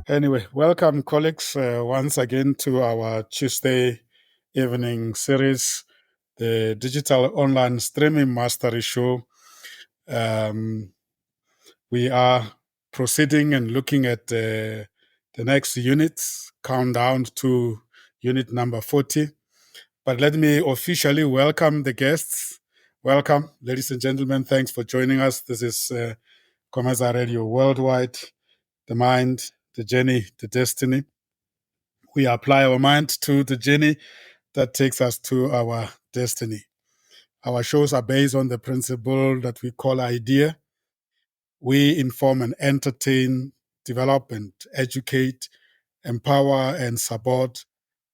Anyway, welcome, colleagues, once again to our Tuesday evening series, the Digital Online Streaming Mastery Show. Um, we are proceeding and looking at the next units, countdown to unit number 40. But let me officially welcome the guests. Welcome, ladies and gentlemen. Thanks for joining us. This is Comeza Radio Worldwide, the mind, the journey, the destiny. We apply our mind to the journey that takes us to our destiny. Our shows are based on the principle that we call idea. We inform and entertain, develop and educate, empower and support,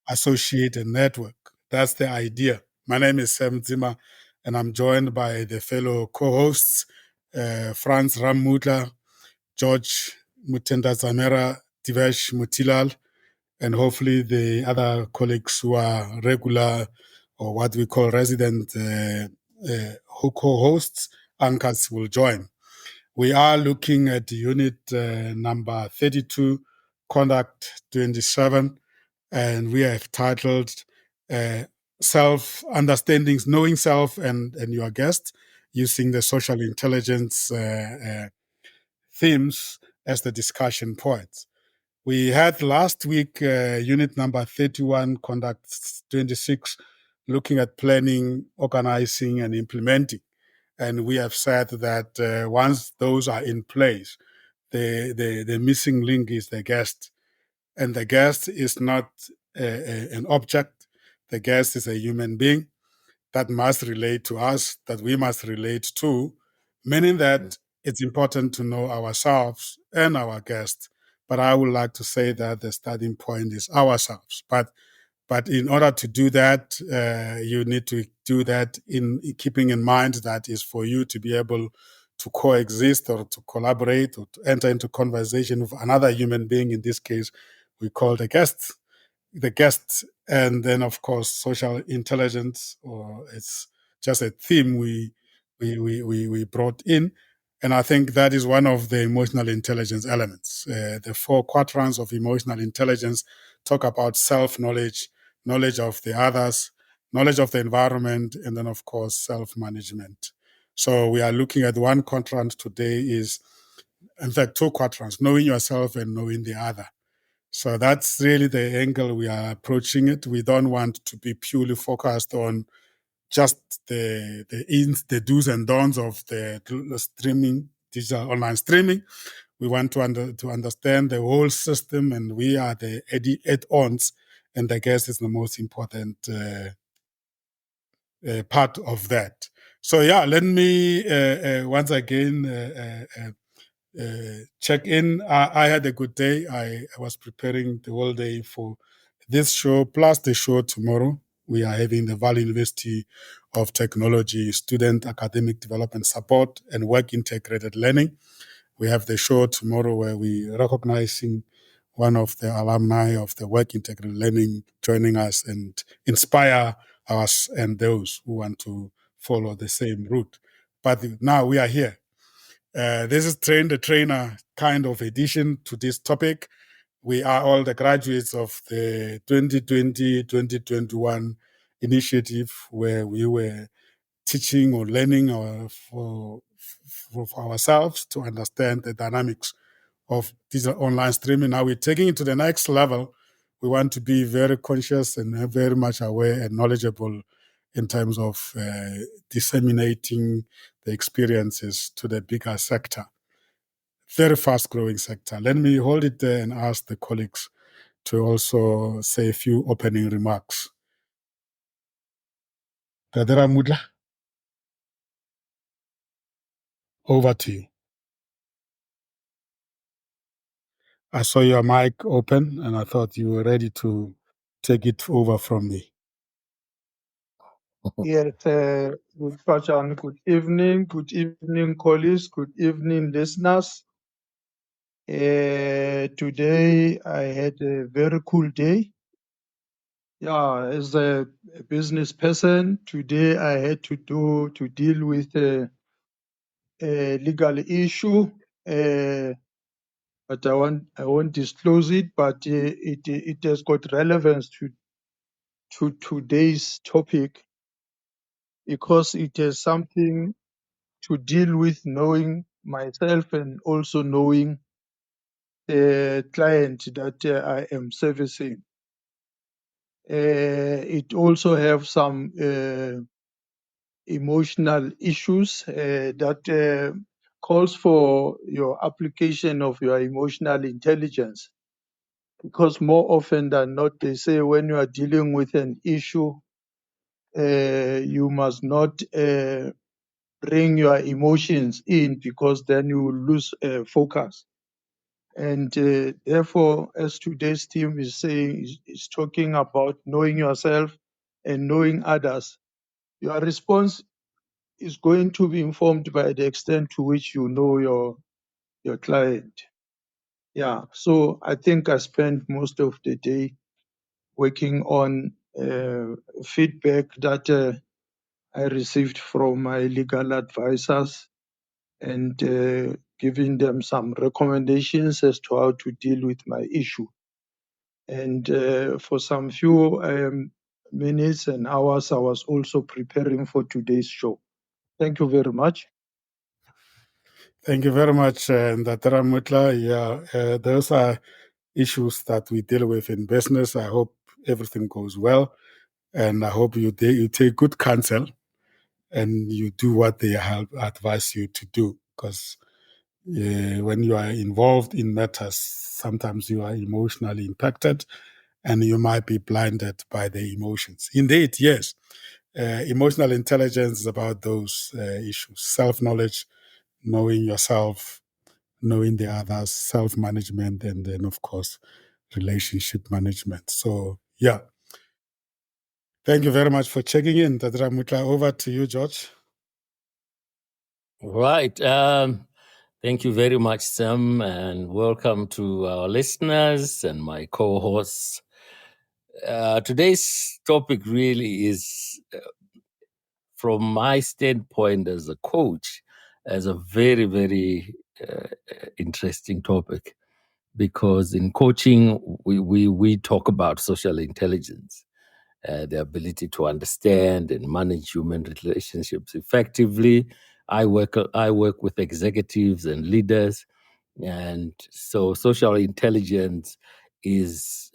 associate and network. That's the idea. My name is Sam Zimmer, and I'm joined by the fellow co-hosts, Franz Ramutla, George Mutenda Zamera, Divesh Mutilal, and hopefully the other colleagues who are regular or what we call resident co-hosts, anchors will join. We are looking at unit number 32, Conduct 27, and we have titled Self-Understandings, Knowing Self and Your Guest, using the social intelligence themes as the discussion points. We had last week unit number 31, Conduct 26, looking at planning, organizing, and implementing. And we have said that once those are in place, the missing link is the guest. And the guest is not an object, the guest is a human being that must relate to us, that we must relate to, meaning that it's important to know ourselves and our guest. But I would like to say that the starting point is ourselves. But in order to do that, you need to do that in keeping in mind that is for you to be able to coexist or to collaborate or to enter into conversation with another human being. In this case, we call the guest, and then of course social intelligence, or it's just a theme we brought in, and I think that is one of the emotional intelligence elements. The four quadrants of emotional intelligence talk about self-knowledge, knowledge of the others, knowledge of the environment, and then of course self-management. So we are looking at one quadrant today is, in fact, two quadrants: knowing yourself and knowing the other. So that's really the angle we are approaching it. We don't want to be purely focused on just the do's and don'ts of the streaming, digital online streaming. We want to understand the whole system, and we are the add-ons, and the guest is the most important part of that. So yeah, let me once again check in. I had a good day. I was preparing the whole day for this show, plus the show tomorrow. We are having the Valley University of Technology Student Academic Development Support and Work Integrated Learning. We have the show tomorrow where we are recognizing one of the alumni of the Work Integrated Learning joining us and inspire us and those who want to follow the same route. But now we are here. This is Train the Trainer kind of edition to this topic. We are all the graduates of the 2020-2021 initiative where we were teaching or learning for ourselves to understand the dynamics of digital online streaming. Now we're taking it to the next level. We want to be very conscious and very much aware and knowledgeable in terms of disseminating the experiences to the bigger sector. Very fast growing sector. Let me hold it there and ask the colleagues to also say a few opening remarks. Tadera Mudla, over to you. I saw your mic open and I thought you were ready to take it over from me. Yes, good afternoon, good evening, colleagues, good evening, listeners. Today I had a very cool day. Yeah, as a business person, today I had to deal with a legal issue but I won't disclose it. But it has got relevance to today's topic because it has something to deal with knowing myself and also knowing the client that I am servicing. It also have some emotional issues that calls for your application of your emotional intelligence. Because more often than not, they say when you are dealing with an issue, you must not bring your emotions in because then you will lose focus. And therefore, as today's theme is saying, is talking about knowing yourself and knowing others. Your response is going to be informed by the extent to which you know your client. Yeah, so I think I spent most of the day working on feedback that I received from my legal advisors and giving them some recommendations as to how to deal with my issue. And for some few minutes and hours, I was also preparing for today's show. Thank you very much. Thank you very much, Ndatara Mutla. Yeah, those are issues that we deal with in business. I hope everything goes well, and I hope you take good counsel and you do what they have advised you to do. Because when you are involved in matters, sometimes you are emotionally impacted, and you might be blinded by the emotions. Indeed, yes. Emotional intelligence is about those issues: self-knowledge, knowing yourself, knowing the others, self management, and then, of course, relationship management. So, yeah. Thank you very much for checking in, Tadra Mutla. Over to you, George. Right. Thank you very much, Sam, and welcome to our listeners and my co hosts. Today's topic really is, from my standpoint as a coach, as a very, very interesting topic, because in coaching, we talk about social intelligence. The ability to understand and manage human relationships effectively. I work with executives and leaders, and so social intelligence is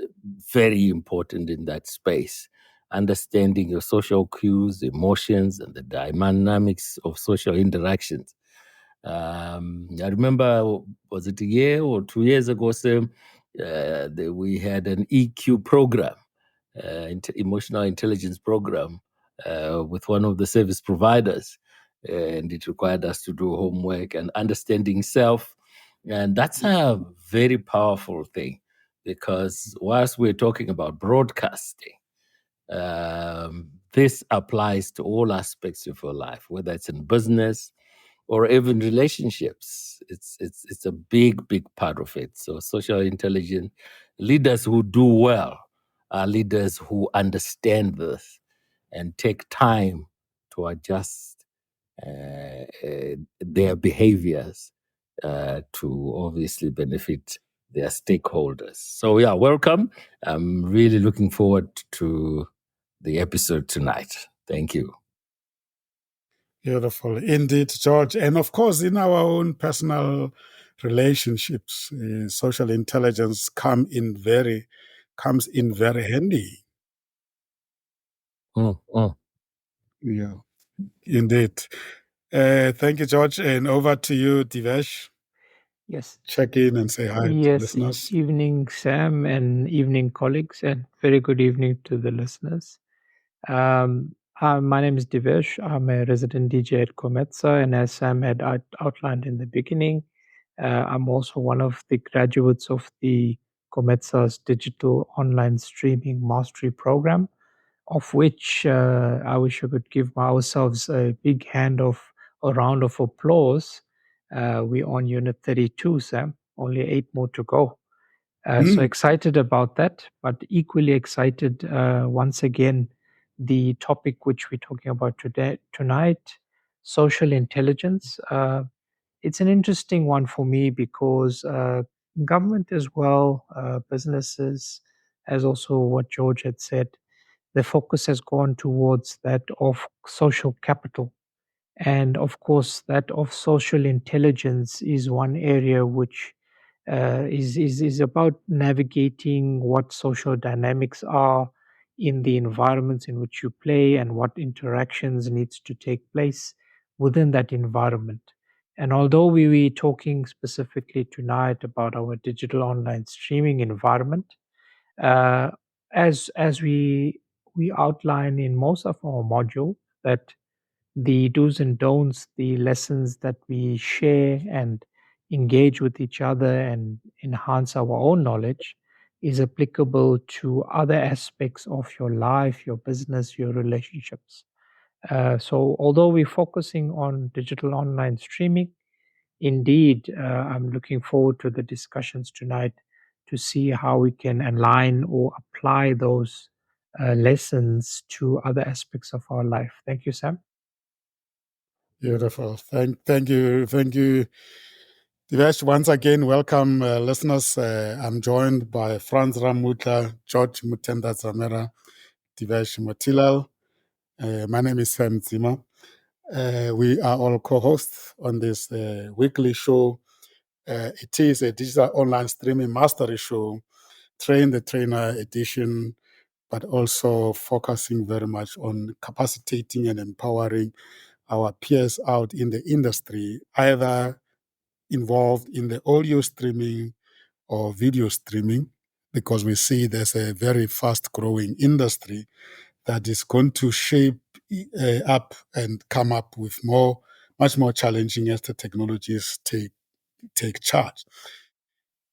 very important in that space. Understanding your social cues, emotions, and the dynamics of social interactions. I remember, was it a year or 2 years ago, Sam, we had an EQ program, emotional intelligence program, with one of the service providers, and it required us to do homework and understanding self, and that's a very powerful thing, because whilst we're talking about broadcasting, this applies to all aspects of your life, whether it's in business or even relationships. It's a big part of it. So social intelligence, leaders who do well are leaders who understand this and take time to adjust their behaviors to obviously benefit their stakeholders. So yeah, welcome. I'm really looking forward to the episode tonight. Thank you. Beautiful. Indeed, George. And of course, in our own personal relationships, social intelligence comes in very handy. Yeah, indeed. Thank you, George. And over to you, Divesh. Yes. Check in and say hi to Yes. listeners. Evening, Sam, and evening, colleagues, and very good evening to the listeners. My name is Divesh. I'm a resident DJ at Cometsa, and as Sam had outlined in the beginning, I'm also one of the graduates of the Cometsa's digital online streaming mastery program, of which I wish I could give ourselves a big a round of applause. We're on Unit 32, Sam. Only 8 more to go. So excited about that, but equally excited once again, the topic which we're talking about tonight, social intelligence. It's an interesting one for me because government as well, businesses, as also what George had said, the focus has gone towards that of social capital. And of course, that of social intelligence is one area which is about navigating what social dynamics are in the environments in which you play and what interactions needs to take place within that environment. And although we were talking specifically tonight about our digital online streaming environment, uh, as we outline in most of our module that the do's and don'ts, the lessons that we share and engage with each other and enhance our own knowledge is applicable to other aspects of your life, your business, your relationships. So, although we're focusing on digital online streaming, indeed, I'm looking forward to the discussions tonight to see how we can align or apply those lessons to other aspects of our life. Thank you, Sam. Beautiful. Thank you. Divesh, once again, welcome listeners. I'm joined by Franz Ramutla, George Mutenda Zamera, Divesh Motilal. My name is Sam Zima. We are all co-hosts on this weekly show. It is a digital online streaming mastery show, Train the Trainer edition, but also focusing very much on capacitating and empowering our peers out in the industry, either involved in the audio streaming or video streaming, because we see there's a very fast growing industry that is going to shape up and come up with much more challenging as the technologies take charge.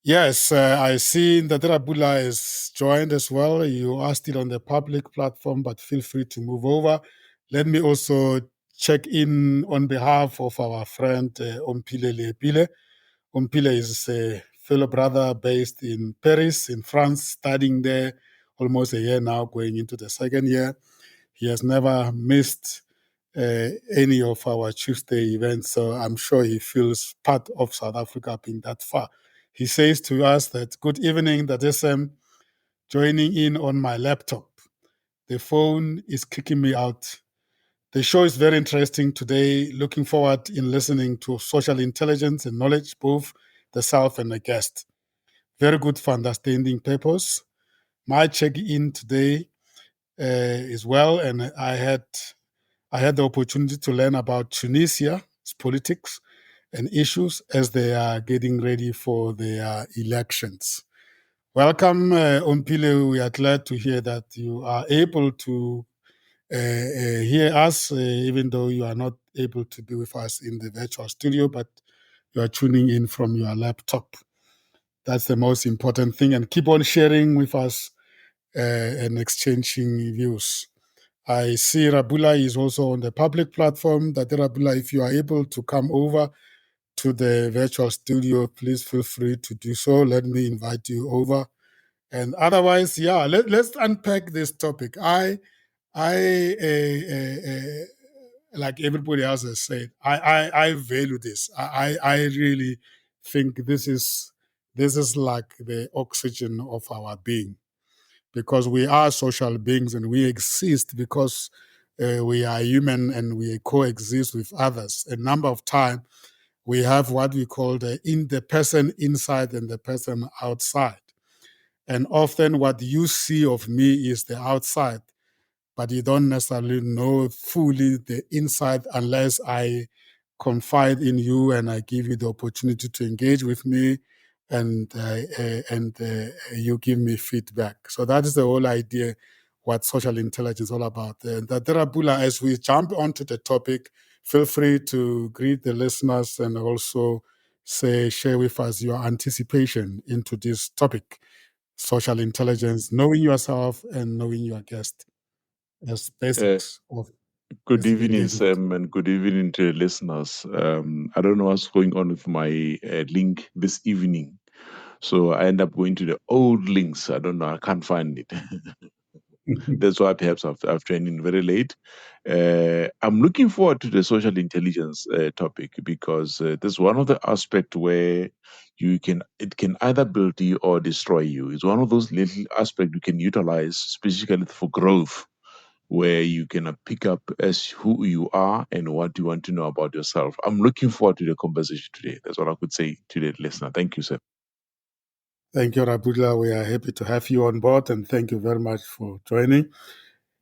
Yes, I see that Rabula is joined as well. You are still on the public platform, but feel free to move over. Let me also check in on behalf of our friend Ompile Lepile. Ompile is a fellow brother based in Paris, in France, studying there almost a year now, going into the second year. He has never missed any of our Tuesday events, so I'm sure he feels part of South Africa being that far. He says to us that, good evening, that SM, joining in on my laptop. The phone is kicking me out. The show is very interesting today. Looking forward in listening to social intelligence and knowledge, both the self and the guest. Very good for understanding purpose. My check-in today is well, and I had the opportunity to learn about Tunisia, its politics and issues as they are getting ready for their elections. Welcome, Ompile. We are glad to hear that you are able to hear us, even though you are not able to be with us in the virtual studio, but you are tuning in from your laptop. That's the most important thing. And keep on sharing with us and exchanging views. I see Rabula is also on the public platform. That Rabula, if you are able to come over to the virtual studio, please feel free to do so. Let me invite you over. And otherwise, yeah, let's unpack this topic. I like everybody else has said, I value this. I really think this is like the oxygen of our being, because we are social beings and we exist because we are human and we coexist with others. A number of times we have what we call the person inside and the person outside. And often what you see of me is the outside, but you don't necessarily know fully the inside unless I confide in you and I give you the opportunity to engage with me, and you give me feedback. So that is the whole idea, what social intelligence is all about. Darabula, as we jump onto the topic, feel free to greet the listeners and also share with us your anticipation into this topic, social intelligence, knowing yourself and knowing your guest as basics of Good evening, engagement. Sam, and good evening to the listeners. I don't know what's going on with my link this evening. So I end up going to the old links. I don't know. I can't find it. That's why perhaps I've joined in very late. I'm looking forward to the social intelligence topic because there's one of the aspects where it can either build you or destroy you. It's one of those little aspects you can utilize specifically for growth, where you can pick up as who you are and what you want to know about yourself. I'm looking forward to the conversation today. That's what I could say to the listener. Thank you, sir. Thank you, Rabudla. We are happy to have you on board, and thank you very much for joining.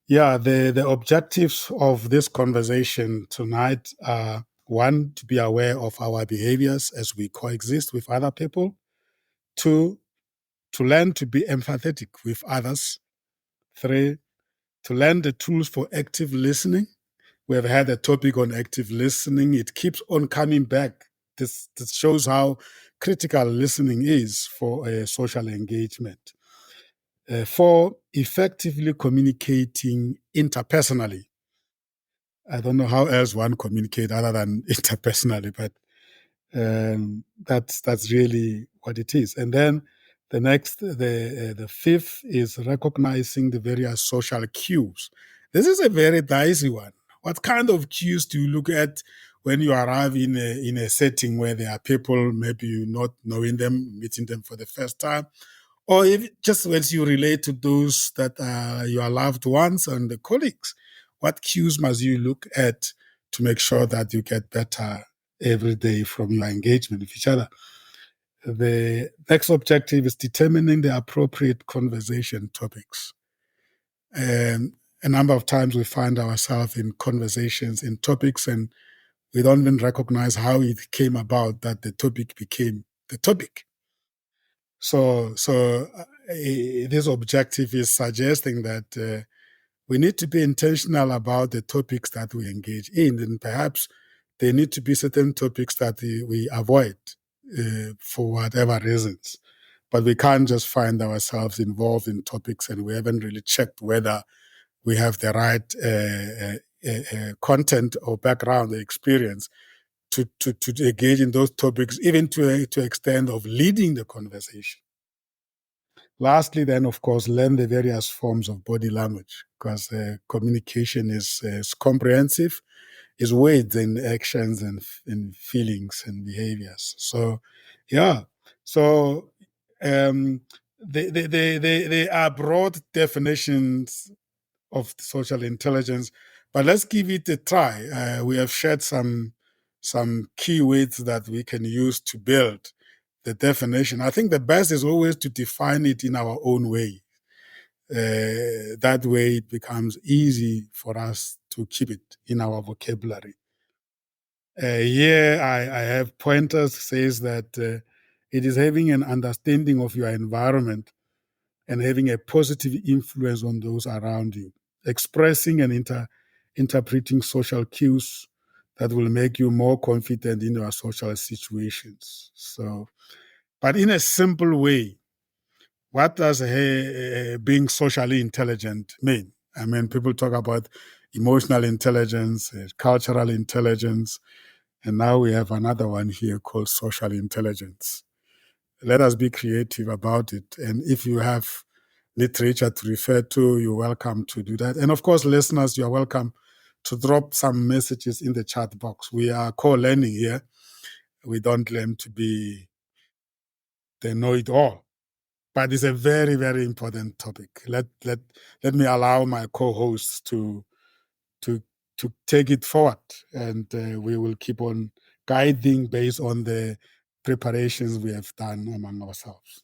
Yeah, the objectives of this conversation tonight are: one, to be aware of our behaviors as we coexist with other people; two, to learn to be empathetic with others; three, to learn the tools for active listening. We have had a topic on active listening. It keeps on coming back. This shows how critical listening is for social engagement. For effectively communicating interpersonally. I don't know how else one communicate other than interpersonally, but that's really what it is. And then the fifth is recognizing the various social cues. This is a very dicey one. What kind of cues do you look at when you arrive in a setting where there are people, maybe you not knowing them, meeting them for the first time, or if just as you relate to those that are your loved ones and the colleagues? What cues must you look at to make sure that you get better every day from your engagement with each other? The next objective is determining the appropriate conversation topics. And a number of times we find ourselves in conversations, in topics, and we don't even recognize how it came about that the topic became the topic. So this objective is suggesting that we need to be intentional about the topics that we engage in, and perhaps there need to be certain topics that we avoid for whatever reasons. But we can't just find ourselves involved in topics and we haven't really checked whether we have the right content or background or experience to engage in those topics, even to extent of leading the conversation. Lastly, then, of course, learn the various forms of body language, because communication is comprehensive, is words and actions and feelings and behaviors. So, yeah. So, they are broad definitions of social intelligence, but let's give it a try. We have shared some keywords that we can use to build the definition. I think the best is always to define it in our own way. That way it becomes easy for us to keep it in our vocabulary. Here I have pointers says that it is having an understanding of your environment and having a positive influence on those around you, expressing and interpreting social cues that will make you more confident in your social situations. So, but in a simple way, what does being socially intelligent mean? I mean, people talk about emotional intelligence, cultural intelligence, and now we have another one here called social intelligence. Let us be creative about it. And if you have literature to refer to, you're welcome to do that. And of course, listeners, you're welcome to drop some messages in the chat box. We are co-learning here. We don't claim to be the know-it-all. But it's a very, very important topic. Let me allow my co-hosts to take it forward, and we will keep on guiding based on the preparations we have done among ourselves.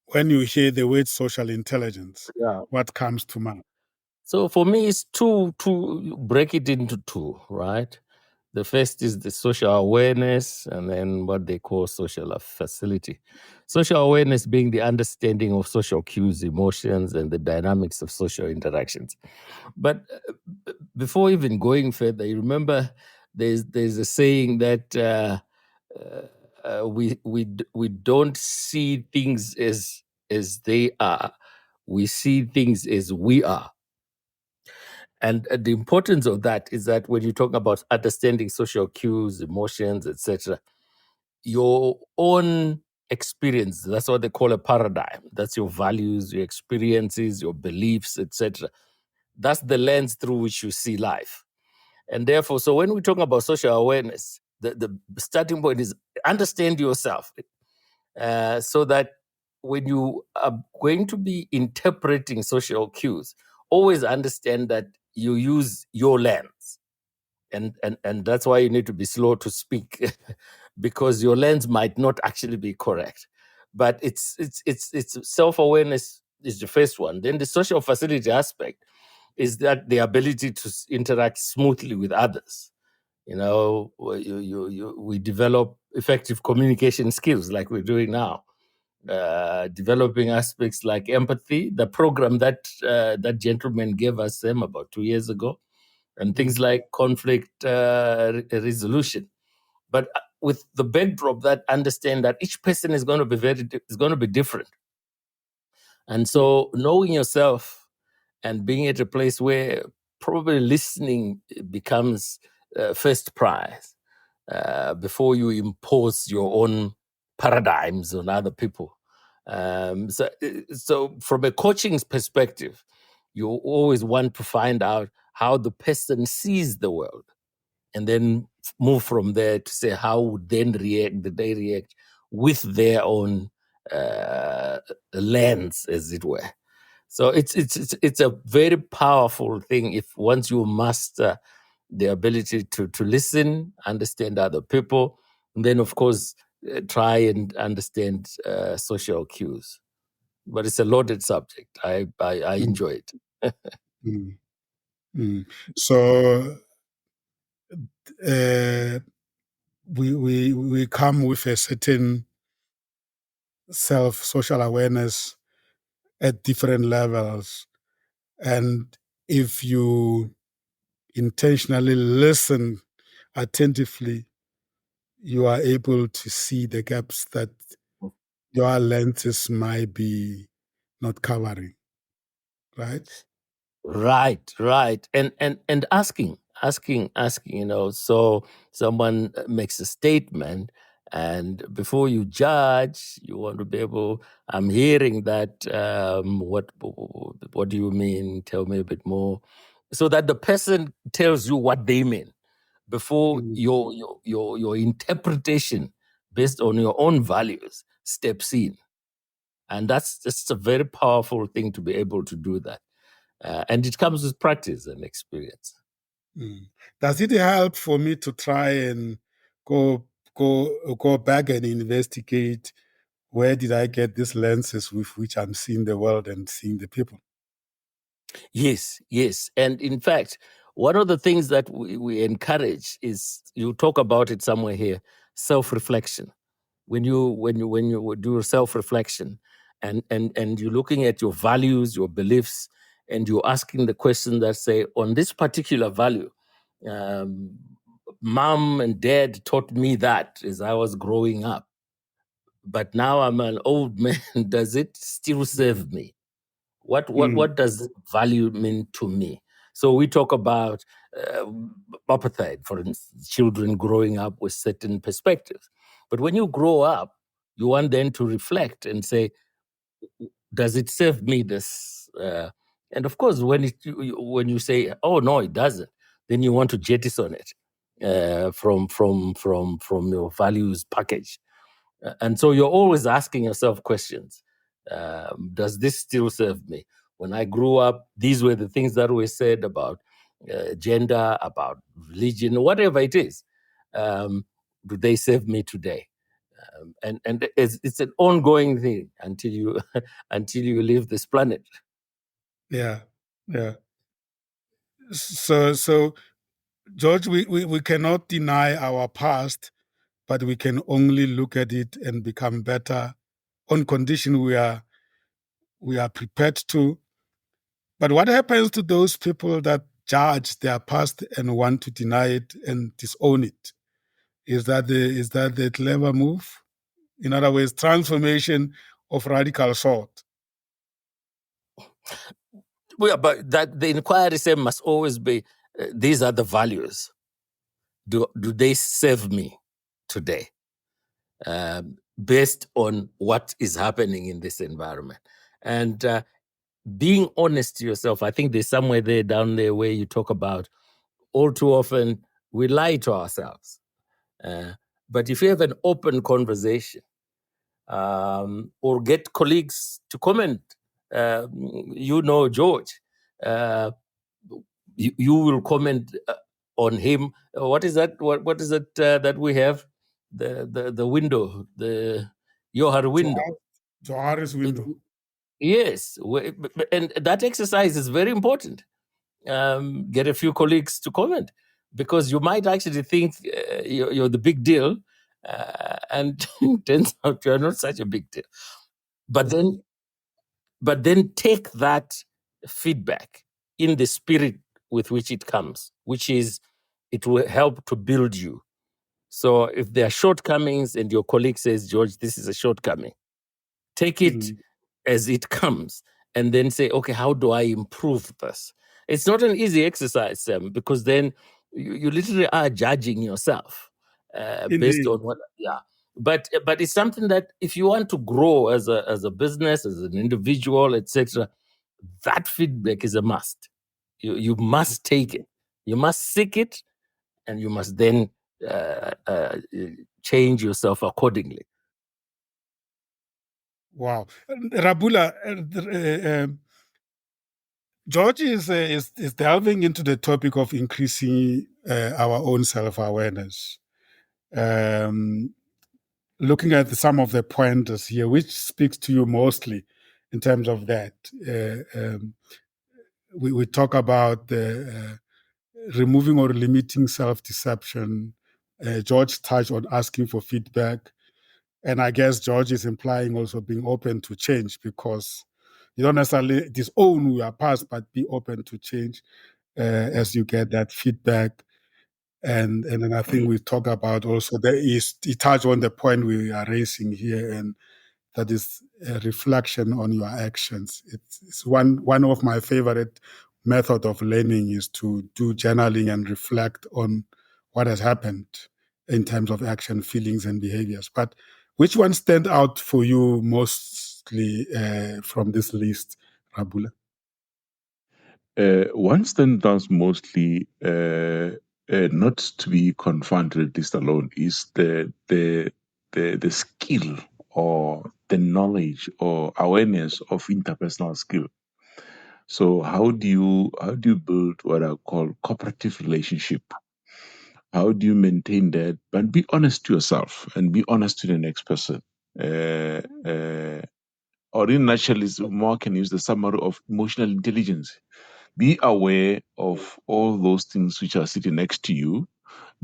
When you hear the word social intelligence, what comes to mind? So for me, it's to break it into two, right? The first is the social awareness, and then what they call social facility. Social awareness being the understanding of social cues, emotions, and the dynamics of social interactions. But before even going further, you remember there's a saying that we don't see things as they are. We see things as we are. And the importance of that is that when you talk about understanding social cues, emotions, etc., your own experience. That's what they call a paradigm. That's your values, your experiences, your beliefs, etc. That's the lens through which you see life. And therefore, so when we talk about social awareness, the starting point is understand yourself, so that when you are going to be interpreting social cues, always understand that you use your lens. And that's why you need to be slow to speak, because your lens might not actually be correct. But it's self-awareness is the first one. Then the social facility aspect is that the ability to interact smoothly with others. You know, we develop effective communication skills like we're doing now. Developing aspects like empathy, the program that that gentleman gave us about 2 years ago, and things like conflict resolution. But with the backdrop that understand that each person is going to be different, and so knowing yourself and being at a place where probably listening becomes first prize before you impose your own paradigms on other people. So from a coaching perspective, you always want to find out how the person sees the world, and then move from there to say how would they react with their own lens, as it were. So it's a very powerful thing if once you master the ability to listen, understand other people, and then of course try and understand social cues. But it's a loaded subject. I enjoy it. Mm. Mm. So we come with a certain social awareness at different levels, and if you intentionally listen attentively, you are able to see the gaps that your lenses might be not covering, right? Right. And asking, you know, so someone makes a statement, and before you judge, you want to be able, I'm hearing that, what do you mean? Tell me a bit more. So that the person tells you what they mean before Mm. your interpretation based on your own values steps in. And that's just a very powerful thing to be able to do that. And it comes with practice and experience. Mm. Does it help for me to try and go back and investigate where did I get these lenses with which I'm seeing the world and seeing the people? Yes. And in fact, one of the things that we encourage is, you talk about it somewhere here, self-reflection. When you do self-reflection and you're looking at your values, your beliefs, and you're asking the question that say, on this particular value, mom and dad taught me that as I was growing up, but now I'm an old man. Does it still serve me? What does value mean to me? So we talk about apartheid, for instance, children growing up with certain perspectives. But when you grow up, you want then to reflect and say, does it serve me this? And of course, when you say, oh no, it doesn't, then you want to jettison it from your values package. And so you're always asking yourself questions. Does this still serve me? When I grew up, these were the things that were said about gender, about religion, whatever it is. Do they serve me today? And it's an ongoing thing until you until you leave this planet. Yeah. So George, we cannot deny our past, but we can only look at it and become better on condition we are prepared to. But what happens to those people that judge their past and want to deny it and disown it? Is that the clever move? In other words, transformation of radical sort. Well, but that the inquiry say must always be, these are the values. Do they serve me today? based on what is happening in this environment. And being honest to yourself, I think there's somewhere there down there where you talk about all too often we lie to ourselves. But if you have an open conversation, or get colleagues to comment, George, you will comment on him. What is that? What is it that we have? The window, the Johar window. Johar's window. Yes, and that exercise is very important. Get a few colleagues to comment, because you might actually think you're the big deal, and turns out you're not such a big deal. But then take that feedback in the spirit with which it comes, which is it will help to build you. So if there are shortcomings and your colleague says, George, this is a shortcoming, take it as it comes, and then say, okay, how do I improve this? It's not an easy exercise, Sam, because then you literally are judging yourself based on what, yeah. But it's something that if you want to grow as a business, as an individual, etc., that feedback is a must. You must take it. You must seek it, and you must then change yourself accordingly. Wow. Rabula, George is delving into the topic of increasing our own self-awareness. Looking at some of the pointers here, which speaks to you mostly in terms of that. We talk about the removing or limiting self-deception. George touched on asking for feedback. And I guess George is implying also being open to change, because you don't necessarily disown your past, but be open to change as you get that feedback. And then I think we talk about also he touched on the point we are raising here, and that is a reflection on your actions. It's one of my favorite method of learning is to do journaling and reflect on what has happened in terms of action, feelings, and behaviors. But which one stand out for you mostly from this list, Rabula? One stand out mostly not to be confronted this alone is the skill or the knowledge or awareness of interpersonal skill. So how do you build what I call cooperative relationship? How do you maintain that? But be honest to yourself and be honest to the next person. Or in naturalism, more can use the summary of emotional intelligence. Be aware of all those things which are sitting next to you.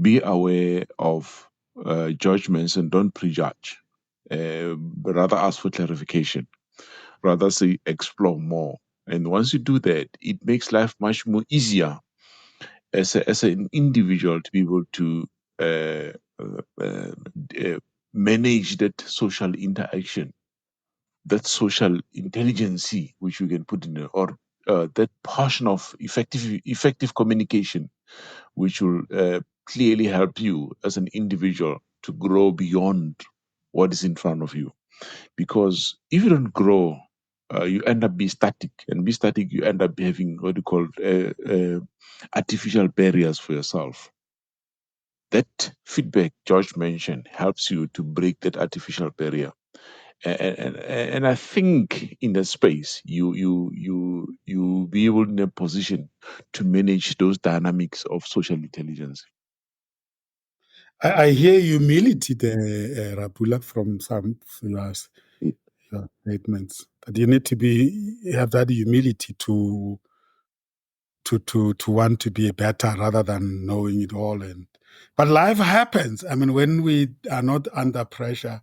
Be aware of judgments and don't prejudge. But rather ask for clarification. Rather say explore more. And once you do that, it makes life much more easier as an individual to be able to manage that social interaction, that social intelligence, which you can put in there, or that portion of effective communication, which will clearly help you as an individual to grow beyond what is in front of you. Because if you don't grow, you end up being static, and be static, you end up having what you call artificial barriers for yourself. That feedback George mentioned helps you to break that artificial barrier. And I think in that space you be able in a position to manage those dynamics of social intelligence. I hear humility there, Rabula, from some of your statements. But you need to have that humility to want to be better rather than knowing it all. But life happens. I mean, when we are not under pressure,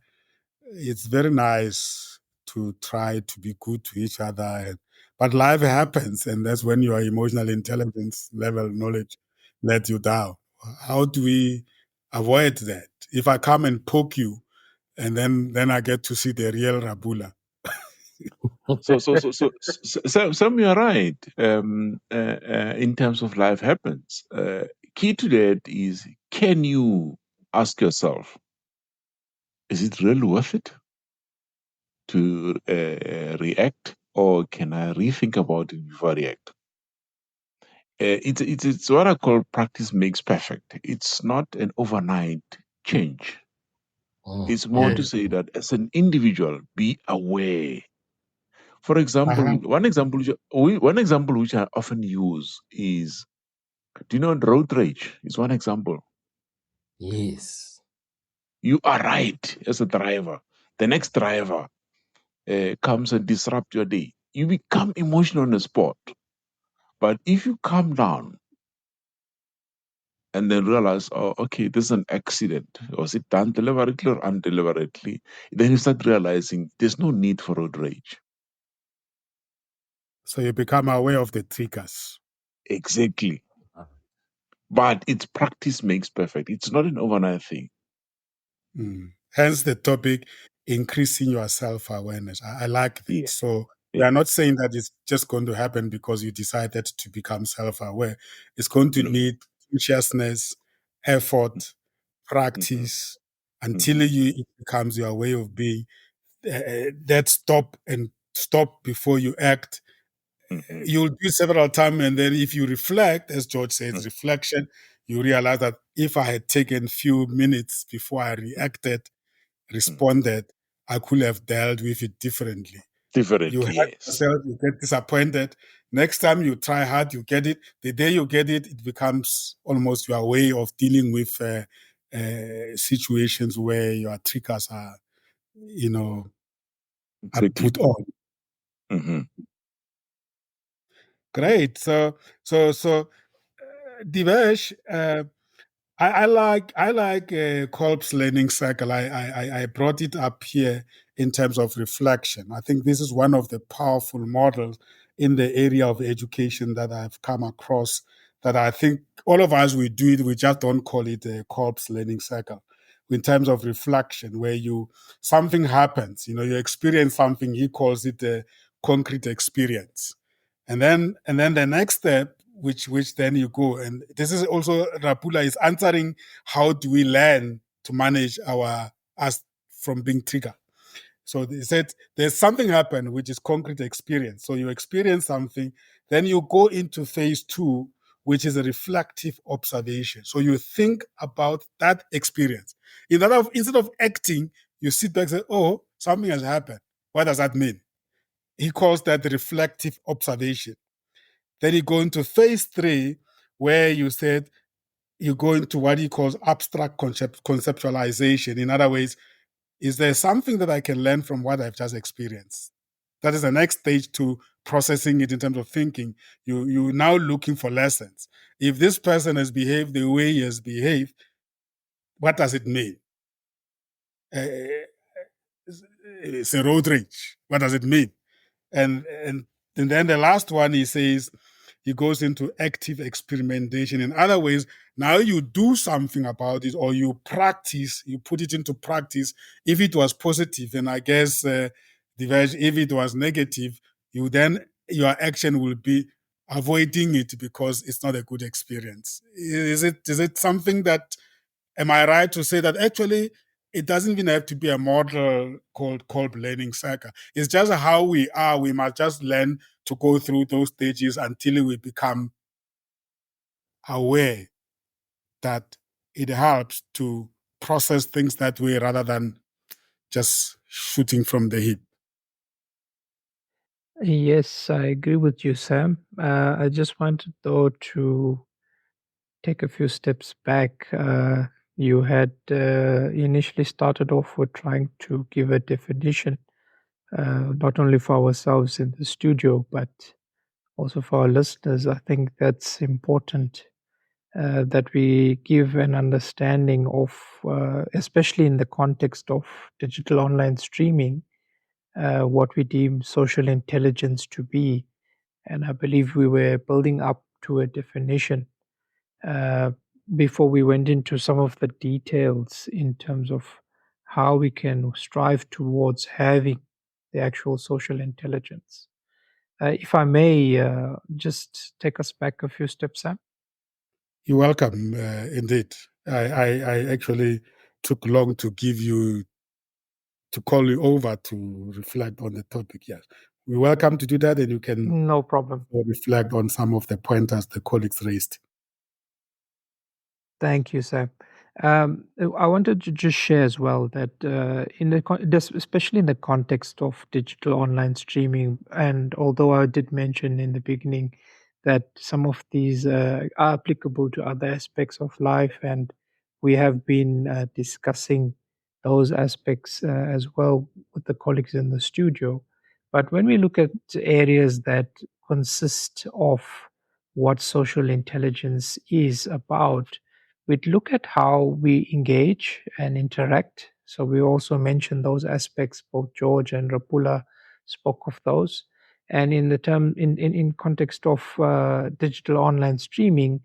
it's very nice to try to be good to each other. But life happens, and that's when your emotional intelligence level knowledge lets you down. How do we avoid that? If I come and poke you, and then I get to see the real Rabula. So some you are right. In terms of life happens, key to that is, can you ask yourself, is it really worth it to react, or can I rethink about it before I react? It's what I call practice makes perfect. It's not an overnight change. It's more to say that as an individual, be aware. For example, Uh-huh. one example which I often use is, do you know, road rage is one example. Yes. You are right as a driver. The next driver comes and disrupt your day. You become emotional on the spot. But if you calm down and then realize, oh, okay, this is an accident. Was it done deliberately or undeliberately? Then you start realizing there's no need for road rage. So you become aware of the triggers. Exactly. But it's practice makes perfect. It's not an overnight thing. Hence the topic, increasing your self-awareness. I like that. Yeah. So we Yeah. are not saying that it's just going to happen because you decided to become self-aware. It's going to No. need consciousness, effort, Mm-hmm. practice, until Mm-hmm. it becomes your way of being. That stop before you act. Mm-hmm. You'll do it several times, and then if you reflect, as George says, reflection, you realize that if I had taken few minutes before I reacted, responded, I could have dealt with it differently. You Differently, hurt yes. yourself, you get disappointed. Next time you try hard, you get it. The day you get it, it becomes almost your way of dealing with situations where your triggers are, are Exactly. put on. Mm-hmm. Great. So, Divesh, I like Kolb's learning cycle. I brought it up here in terms of reflection. I think this is one of the powerful models in the area of education that I've come across. That I think all of us we do it. We just don't call it a Kolb's learning cycle. In terms of reflection, where something happens, you experience something. He calls it a concrete experience, and then the next step, which then you go, and this is also Rapula is answering, how do we learn to manage us from being triggered? So they said there's something happen which is concrete experience. So you experience something, then you go into phase 2, which is a reflective observation. So you think about that experience. Instead of acting, you sit back and say, oh, something has happened. What does that mean? He calls that the reflective observation. Then you go into phase 3, where you said you go into what he calls abstract conceptualization. In other words, is there something that I can learn from what I've just experienced? That is the next stage to processing it in terms of thinking. You're now looking for lessons. If this person has behaved the way he has behaved, what does it mean? It's a road rage. What does it mean? And then the last one, he says, he goes into active experimentation. In other ways, now you do something about it, or you practice, you put it into practice. If it was positive, and I guess if it was negative, your action will be avoiding it because it's not a good experience. Is it something that, am I right to say that actually it doesn't even have to be a model called learning cycle? It's just how we are. We must just learn to go through those stages until we become aware that it helps to process things that way rather than just shooting from the hip. Yes, I agree with you, Sam. I just wanted, though, to take a few steps back. You had initially started off with trying to give a definition, not only for ourselves in the studio, but also for our listeners. I think that's important, that we give an understanding of, especially in the context of digital online streaming, what we deem social intelligence to be. And I believe we were building up to a definition uh, before we went into some of the details in terms of how we can strive towards having the actual social intelligence. If I may just take us back a few steps, Sam. You're welcome, indeed. I actually took long to give you to call you over to reflect on the topic. Yes, we're welcome to do that, and you can No problem. reflect on some of the pointers the colleagues raised. Thank you, Sam. I wanted to just share as well that especially in the context of digital online streaming, and although I did mention in the beginning that some of these are applicable to other aspects of life, and we have been discussing those aspects as well with the colleagues in the studio. But when we look at areas that consist of what social intelligence is about, we'd look at how we engage and interact. So we also mentioned those aspects. Both George and Rapula spoke of those. And in the term, in context of digital online streaming,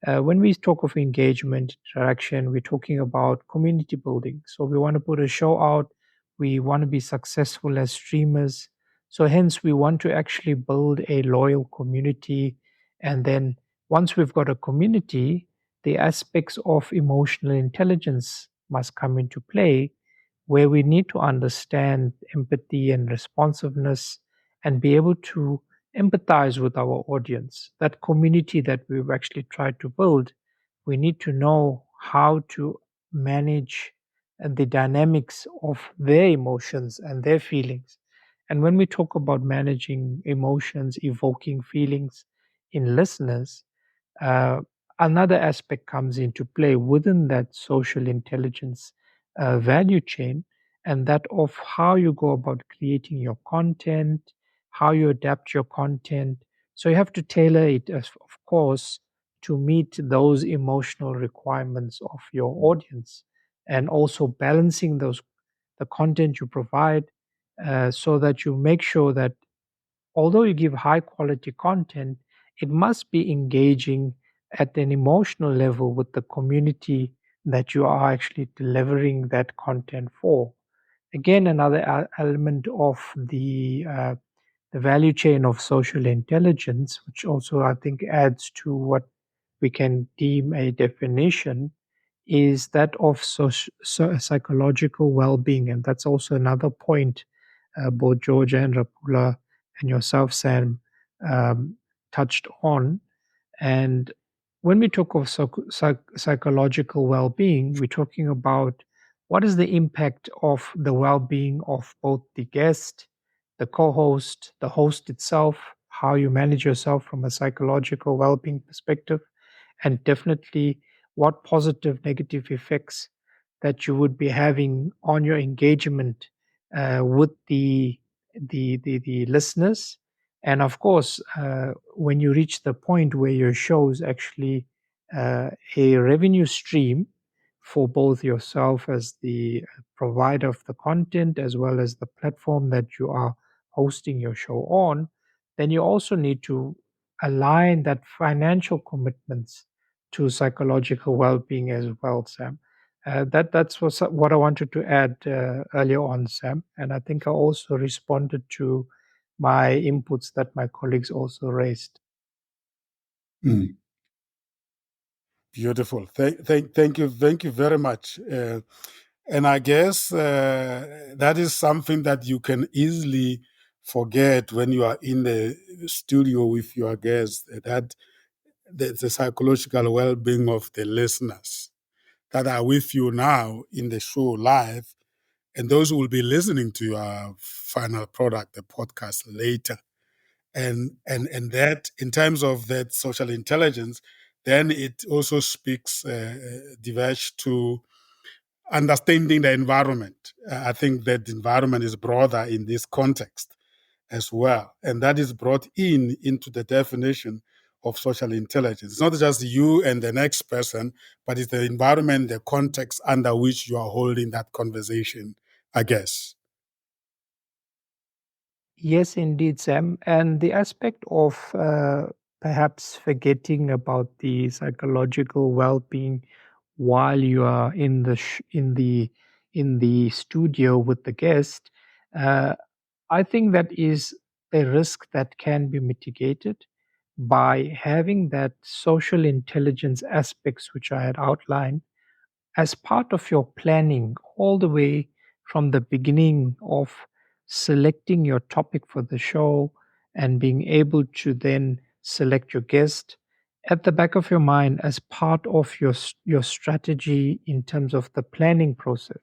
when we talk of engagement, interaction, we're talking about community building. So we want to put a show out. We want to be successful as streamers. So hence, we want to actually build a loyal community. And then once we've got a community, the aspects of emotional intelligence must come into play, where we need to understand empathy and responsiveness and be able to empathize with our audience. That community that we've actually tried to build, we need to know how to manage the dynamics of their emotions and their feelings. And when we talk about managing emotions, evoking feelings in listeners, uh, another aspect comes into play within that social intelligence value chain, and that of how you go about creating your content, how you adapt your content. So you have to tailor it, as, of course, to meet those emotional requirements of your audience, and also balancing those the content you provide, so that you make sure that although you give high quality content, it must be engaging at an emotional level with the community that you are actually delivering that content for. Again, another element of the value chain of social intelligence, which also I think adds to what we can deem a definition, is that of psychological well-being, and that's also another point both George and Rapula and yourself, Sam, um, touched on. And when we talk of psychological well-being, we're talking about what is the impact of the well-being of both the guest, the co-host, the host itself, how you manage yourself from a psychological well-being perspective, and definitely what positive, negative effects that you would be having on your engagement with the listeners. And of course, when you reach the point where your show is actually a revenue stream for both yourself as the provider of the content as well as the platform that you are hosting your show on, then you also need to align that financial commitments to psychological well-being as well, Sam. That's what I wanted to add earlier on, Sam. And I think I also responded to my inputs that my colleagues also raised. Mm. Beautiful. Thank you very much. And I guess that is something that you can easily forget when you are in the studio with your guests, that the psychological well-being of the listeners that are with you now in the show live, and those who will be listening to your final product, the podcast, later. And that, in terms of that social intelligence, then it also speaks, Divesh, to understanding the environment. I think that the environment is broader in this context as well, and that is brought into the definition of social intelligence. It's not just you and the next person, but it's the environment, the context under which you are holding that conversation, I guess. Yes, indeed, Sam. And the aspect of perhaps forgetting about the psychological well-being while you are in the studio with the guest, uh, I think that is a risk that can be mitigated by having that social intelligence aspects which I had outlined as part of your planning all the way from the beginning of selecting your topic for the show and being able to then select your guest at the back of your mind as part of your strategy in terms of the planning process.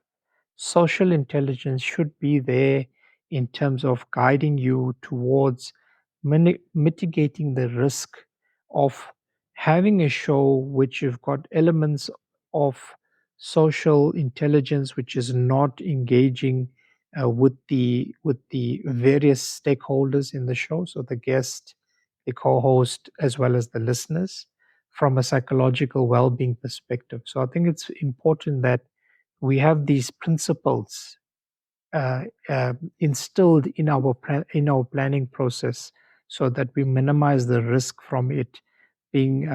Social intelligence should be there in terms of guiding you towards mitigating the risk of having a show which you've got elements of social intelligence which is not engaging with the various stakeholders in the show, so the guest, the co-host, as well as the listeners, from a psychological well-being perspective. So I think it's important that we have these principles instilled in our planning process, so that we minimize the risk from it being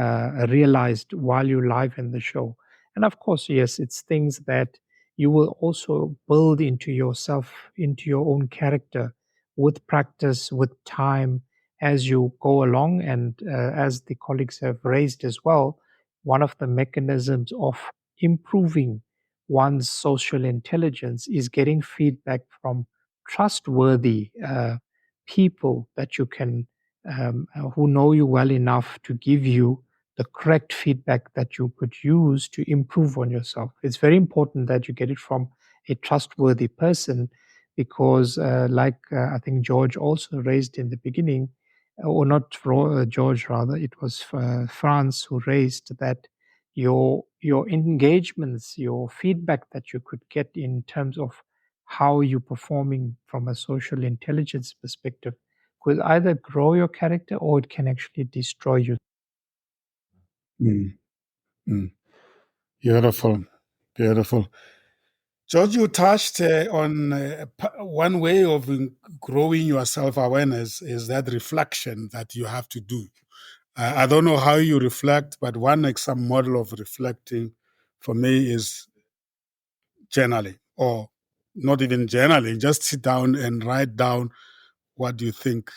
realized while you're live in the show. And of course, yes, it's things that you will also build into yourself, into your own character, with practice, with time, as you go along. And as the colleagues have raised as well, one of the mechanisms of improving one's social intelligence is getting feedback from trustworthy people that you can who know you well enough to give you the correct feedback that you could use to improve on yourself. It's very important that you get it from a trustworthy person, because I think George also raised in the beginning, or not George, rather it was Franz who raised that your engagements, your feedback that you could get in terms of how you're performing from a social intelligence perspective could either grow your character or it can actually destroy you. Mm, mm. Beautiful, beautiful. George, you touched on one way of growing your self-awareness is that reflection that you have to do. I don't know how you reflect, but one example model of reflecting for me is journaling, or not even journaling, just sit down and write down what do you think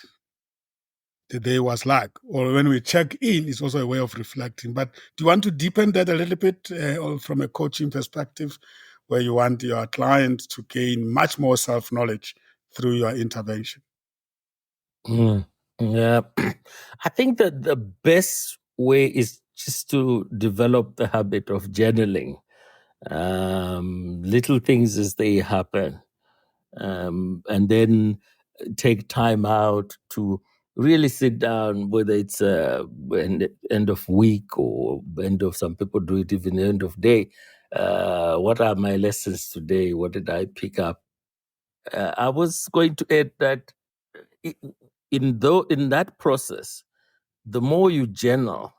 the day was like. Or when we check in, it's also a way of reflecting. But do you want to deepen that a little bit or from a coaching perspective, where you want your client to gain much more self-knowledge through your intervention? Yeah, I think that the best way is just to develop the habit of journaling. Little things as they happen, and then take time out to really sit down, whether it's end of week or end of, some people do it even end of day. What are my lessons today? What did I pick up? I was going to add that in that process, the more you journal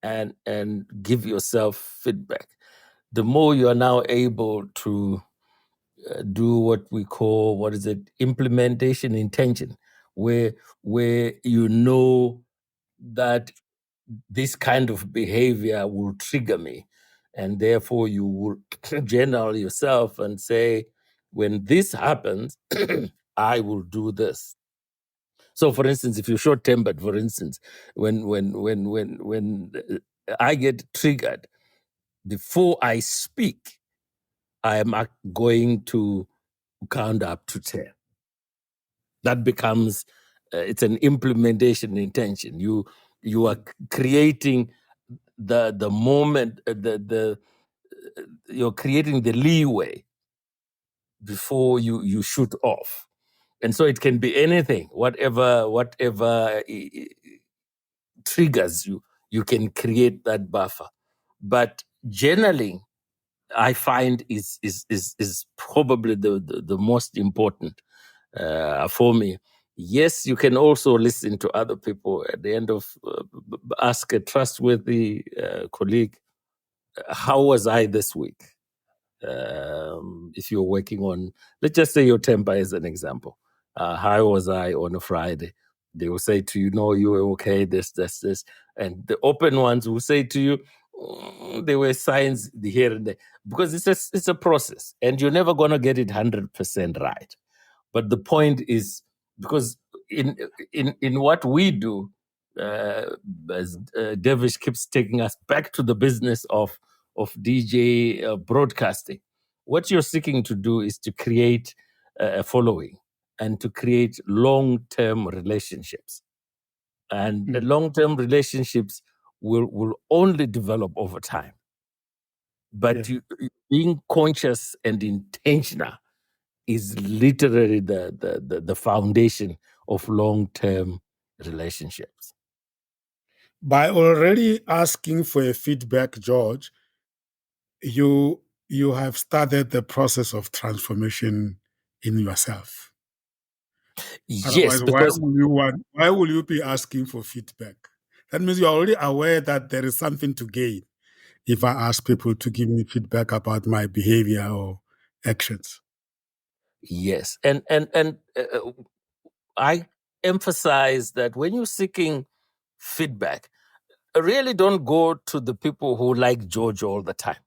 and give yourself feedback, the more you are now able to do what we call, what is it, implementation intention, where you know that this kind of behavior will trigger me, and therefore you will journal yourself and say, when this happens, I will do this. So, for instance, if you're short-tempered, for instance, when I get triggered, before I speak, I am going to count up to 10. That becomes it's an implementation intention. You are creating the moment, you're creating the leeway before you shoot off. And so it can be anything, whatever triggers you, you can create that buffer. But journaling, I find, is probably the most important for me. Yes, you can also listen to other people at the end of, ask a trustworthy colleague, how was I this week? If you're working on, let's just say your temper as an example. How was I on a Friday? They will say to you, no, you were okay, this. And the open ones will say to you, there were signs here and there. Because it's a process, and you're never going to get it 100% right. But the point is, because in what we do, as Devish keeps taking us back to the business of DJ broadcasting, what you're seeking to do is to create a following and to create long-term relationships. And the long-term relationships will only develop over time. But being conscious and intentional is literally the foundation of long-term relationships. By already asking for a feedback, George, you have started the process of transformation in yourself. Yes, Otherwise, because why will you be asking for feedback? That means you're already aware that there is something to gain if I ask people to give me feedback about my behavior or actions. yes, and I emphasize that when you're seeking feedback, really don't go to the people who like George all the time.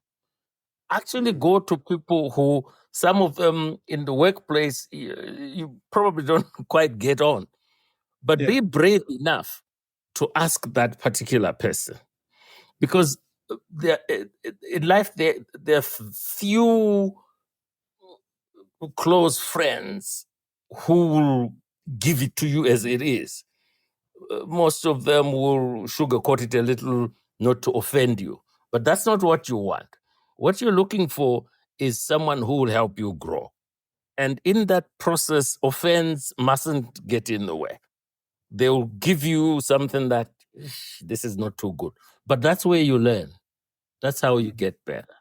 Actually, go to people who, some of them in the workplace, you probably don't quite get on. But be brave enough to ask that particular person. Because in life, there are few close friends who will give it to you as it is. Most of them will sugarcoat it a little, not to offend you. But that's not what you want. What you're looking for is someone who will help you grow. And in that process, offense mustn't get in the way. They will give you something that this is not too good. But that's where you learn. That's how you get better.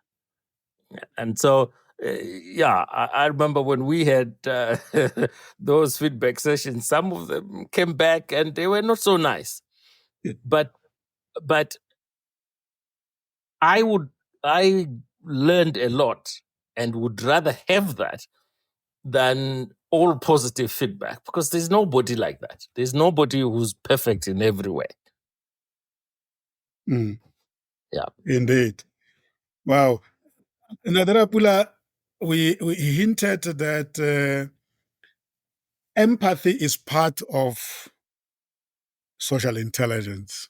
And so, I remember when we had those feedback sessions, some of them came back and they were not so nice. But I learned a lot and would rather have that than all positive feedback, because there's nobody like that. There's nobody who's perfect in every way. Yeah. Indeed. Wow. Nadarapula, we hinted that empathy is part of social intelligence.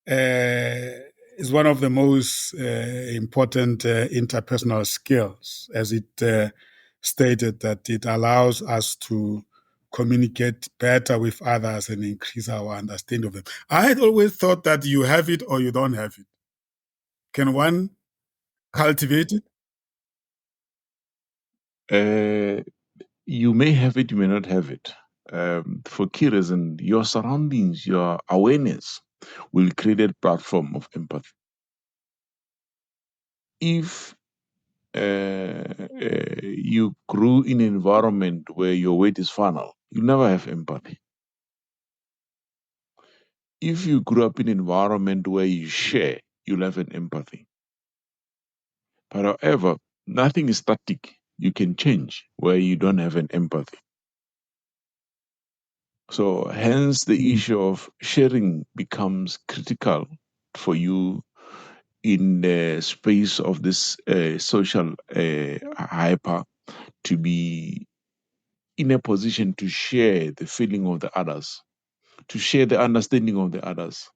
Is one of the most important interpersonal skills, as it stated that it allows us to communicate better with others and increase our understanding of them. I had always thought that you have it or you don't have it. Can one cultivate it? You may have it, you may not have it. For key reason, your surroundings, your awareness will create a platform of empathy. If you grew in an environment where your weight is funnel, you never have empathy. If you grew up in an environment where you share, you'll have an empathy. But however, nothing is static. You can change where you don't have an empathy. So hence the issue of sharing becomes critical for you in the space of this social hyper, to be in a position to share the feeling of the others, to share the understanding of the others,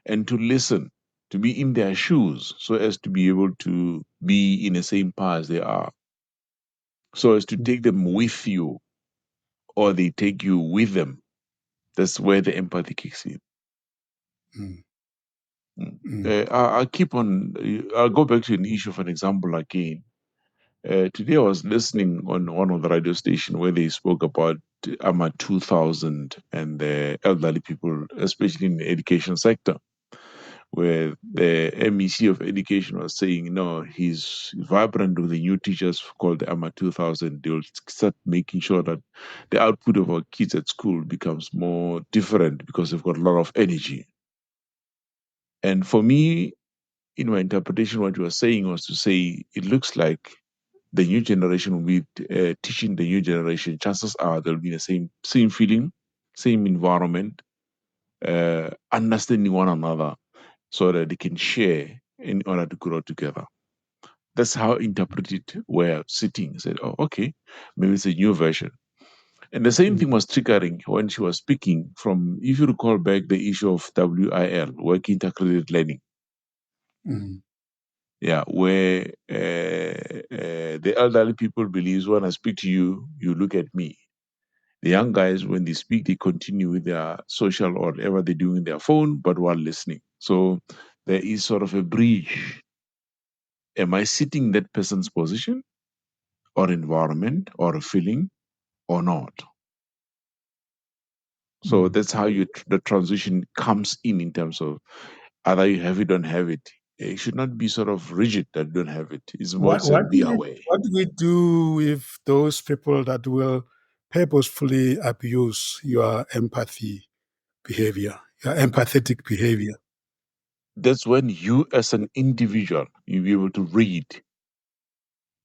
and to listen, to be in their shoes so as to be able to be in the same path as they are, so as to take them with you or they take you with them. That's where the empathy kicks in. I'll keep on. I'll go back to an issue of an example again. Today I was listening on one of the radio stations where they spoke about AMA 2000 and the elderly people, especially in the education sector, where the MEC of education was saying, no, he's vibrant with the new teachers called the AMA 2000. They'll start making sure that the output of our kids at school becomes more different because they've got a lot of energy. And for me, in my interpretation, what you were saying was to say, it looks like the new generation will be teaching the new generation. Chances are they'll be the same feeling, same environment, understanding one another, so that they can share in order to grow together. That's how I interpreted where sitting. Said, oh, okay, maybe it's a new version. And the same thing was triggering when she was speaking from, if you recall back, the issue of WIL, work integrated learning. Yeah, where the elderly people believes when I speak to you, you look at me. The young guys, when they speak, they continue with their social or whatever they do in their phone, but while listening. So there is sort of a bridge. Am I sitting in that person's position or environment or a feeling or not? So that's how the transition comes in terms of either you have it, don't have it. It should not be sort of rigid that you don't have it. It's more What said, do be we aware. what do we do with those people that will purposefully abuse your empathy behavior, your empathetic behavior? That's when you as an individual, you'll be able to read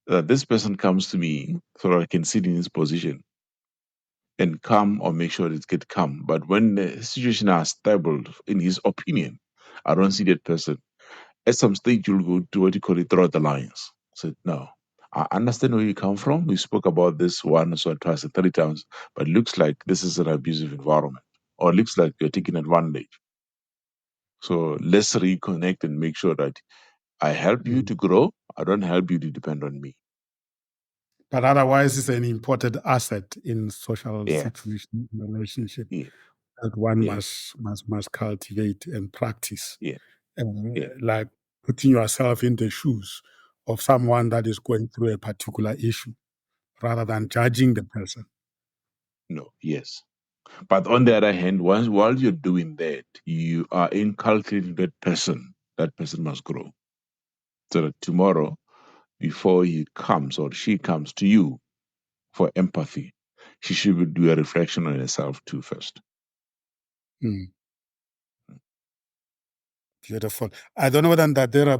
that this person comes to me so that I can sit in his position and come or make sure it get calm. But when the situation are stable in his opinion, I don't see that person. At some stage, you'll go to what you call it, draw the lines. Say, no, I understand where you come from. We spoke about this once or twice or 30 times, but it looks like this is an abusive environment, or it looks like you're taking advantage. So let's reconnect and make sure that I help you to grow. I don't help you to depend on me. But otherwise, it's an important asset in social Yeah, situation relationship yeah, that one yeah, must cultivate and practice. yeah, yeah. Like putting yourself in the shoes of someone that is going through a particular issue, rather than judging the person. No, yes. But on the other hand, while you're doing that, you are inculcating that person. That person must grow. So that tomorrow, before he comes or she comes to you for empathy, she should do a reflection on herself too first. Mm. Beautiful. I don't know whether Ndadera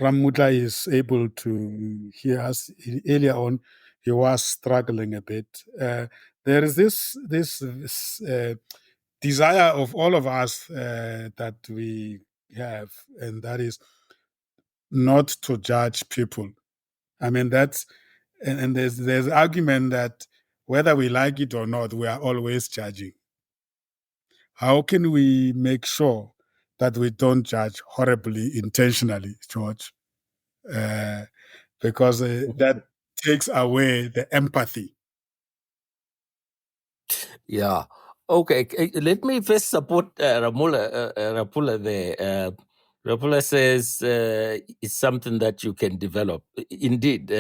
Ramutla is able to hear us. Earlier on, he was struggling a bit. There is this desire of all of us that we have, and that is not to judge people. I mean, and there's argument that whether we like it or not, we are always judging. How can we make sure that we don't judge horribly intentionally, George? Because that takes away the empathy. Yeah. Okay. Let me first support Rapula there. Rapula says it's something that you can develop. Indeed,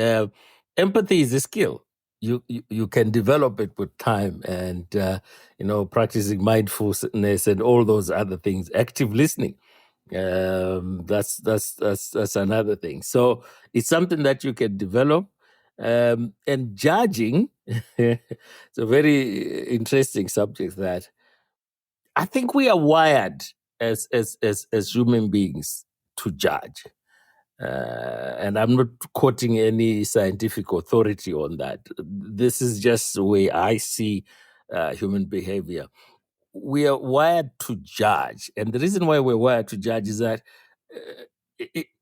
empathy is a skill. You can develop it with time and practicing mindfulness and all those other things. Active listening. That's another thing. So it's something that you can develop. And judging, it's a very interesting subject that I think we are wired as human beings to judge. And I'm not quoting any scientific authority on that. This is just the way I see human behavior. We are wired to judge. And the reason why we're wired to judge is that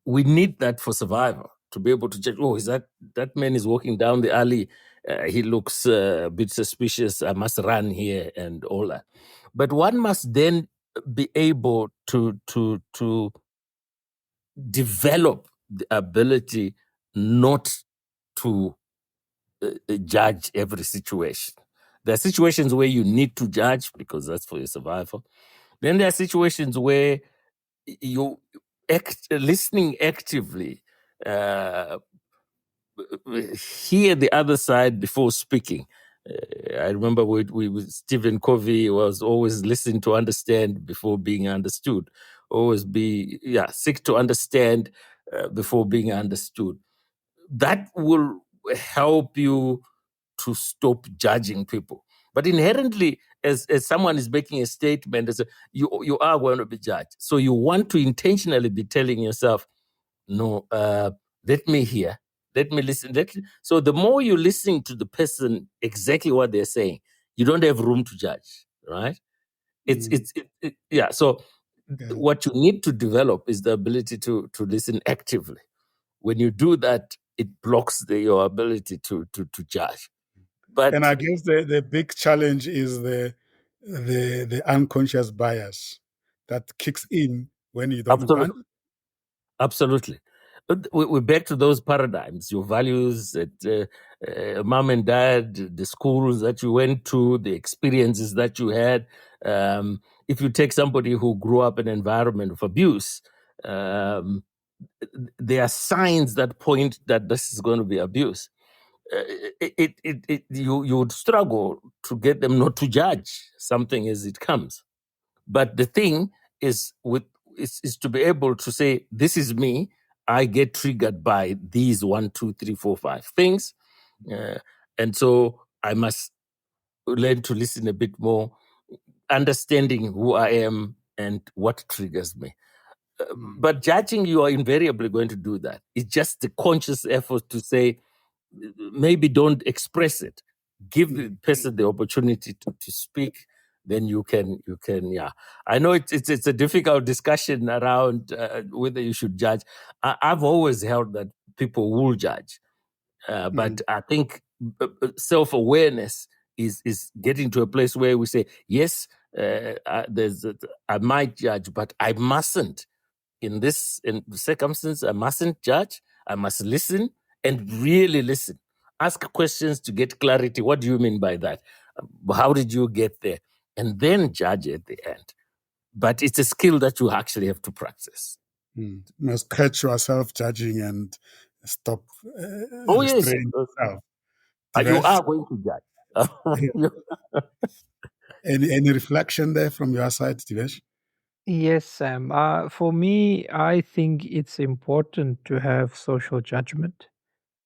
we need that for survival, to be able to judge, oh, is that man is walking down the alley. He looks a bit suspicious. I must run here and all that. But one must then be able to develop the ability not to judge every situation. There are situations where you need to judge because that's for your survival. Then there are situations where you listening actively, hear the other side before speaking. I remember with Stephen Covey was always listen to understand before being understood. Always seek to understand before being understood. That will help you to stop judging people. But inherently, as someone is making a statement, you are going to be judged. So you want to intentionally be telling yourself, no, let me hear, let me listen. So the more you're listening to the person exactly what they're saying, you don't have room to judge, right? Yeah. So Yeah. what you need to develop is the ability to listen actively. When you do that, it blocks your ability to judge. But And I guess the big challenge is the unconscious bias that kicks in when you don't want. Absolutely. We're back to those paradigms, your values at mom and dad, the schools that you went to, the experiences that you had. If you take somebody who grew up in an environment of abuse, there are signs that point that this is going to be abuse. You would struggle to get them not to judge something as it comes. But the thing is is to be able to say, this is me. I get triggered by these 1, 2, 3, 4, 5 things. And so I must learn to listen a bit more, understanding who I am and what triggers me. But judging, you are invariably going to do that. It's just the conscious effort to say, maybe don't express it. Give the person the opportunity to speak. Then you can, yeah. I know it's a difficult discussion around whether you should judge. I've always held that people will judge, but I think self-awareness is getting to a place where we say, yes, I might judge, but I mustn't. In this circumstance, I mustn't judge. I must listen and really listen. Ask questions to get clarity. What do you mean by that? How did you get there? And then judge at the end. But it's a skill that you actually have to practice. You must catch yourself judging and stop Oh, yes. restraining yourself. You are going to judge. Any reflection there from your side, Divesh? Yes, Sam. For me, I think it's important to have social judgment.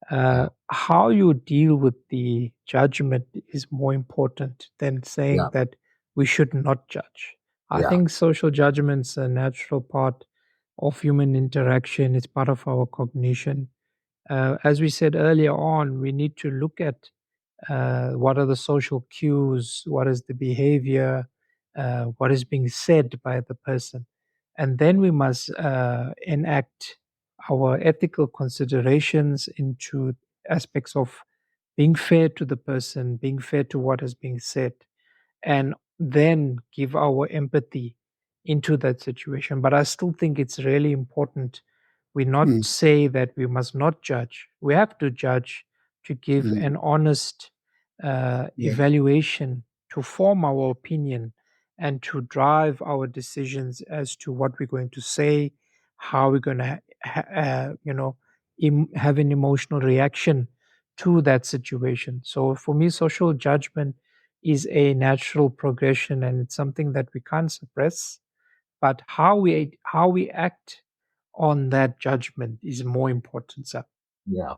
How you deal with the judgment is more important than saying Yeah. that we should not judge. I Yeah. think social judgment's a natural part of human interaction. It's part of our cognition. As we said earlier on, we need to look at what are the social cues, what is the behavior, what is being said by the person. And then we must enact our ethical considerations into aspects of being fair to the person, being fair to what is being said, and then give our empathy into that situation. But I still think it's really important we not say that we must not judge. We have to judge to give an honest evaluation, to form our opinion, and to drive our decisions as to what we're going to say, how we're going to, have an emotional reaction to that situation. So for me, social judgment is a natural progression, and it's something that we can't suppress. But how we act on that judgment is more important, sir. Yeah.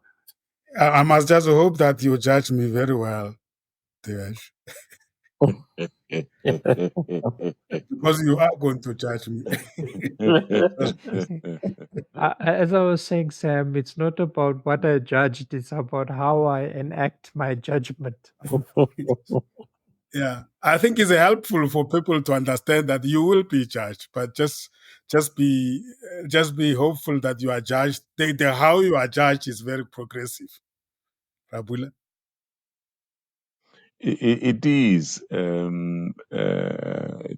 I must just hope that you judge me very well, Divesh, because you are going to judge me. As I was saying, Sam, it's not about what I judged, it's about how I enact my judgment. Yeah, I think it's helpful for people to understand that you will be judged, but just be hopeful that you are judged. The how you are judged is very progressive. Rabula. It is. You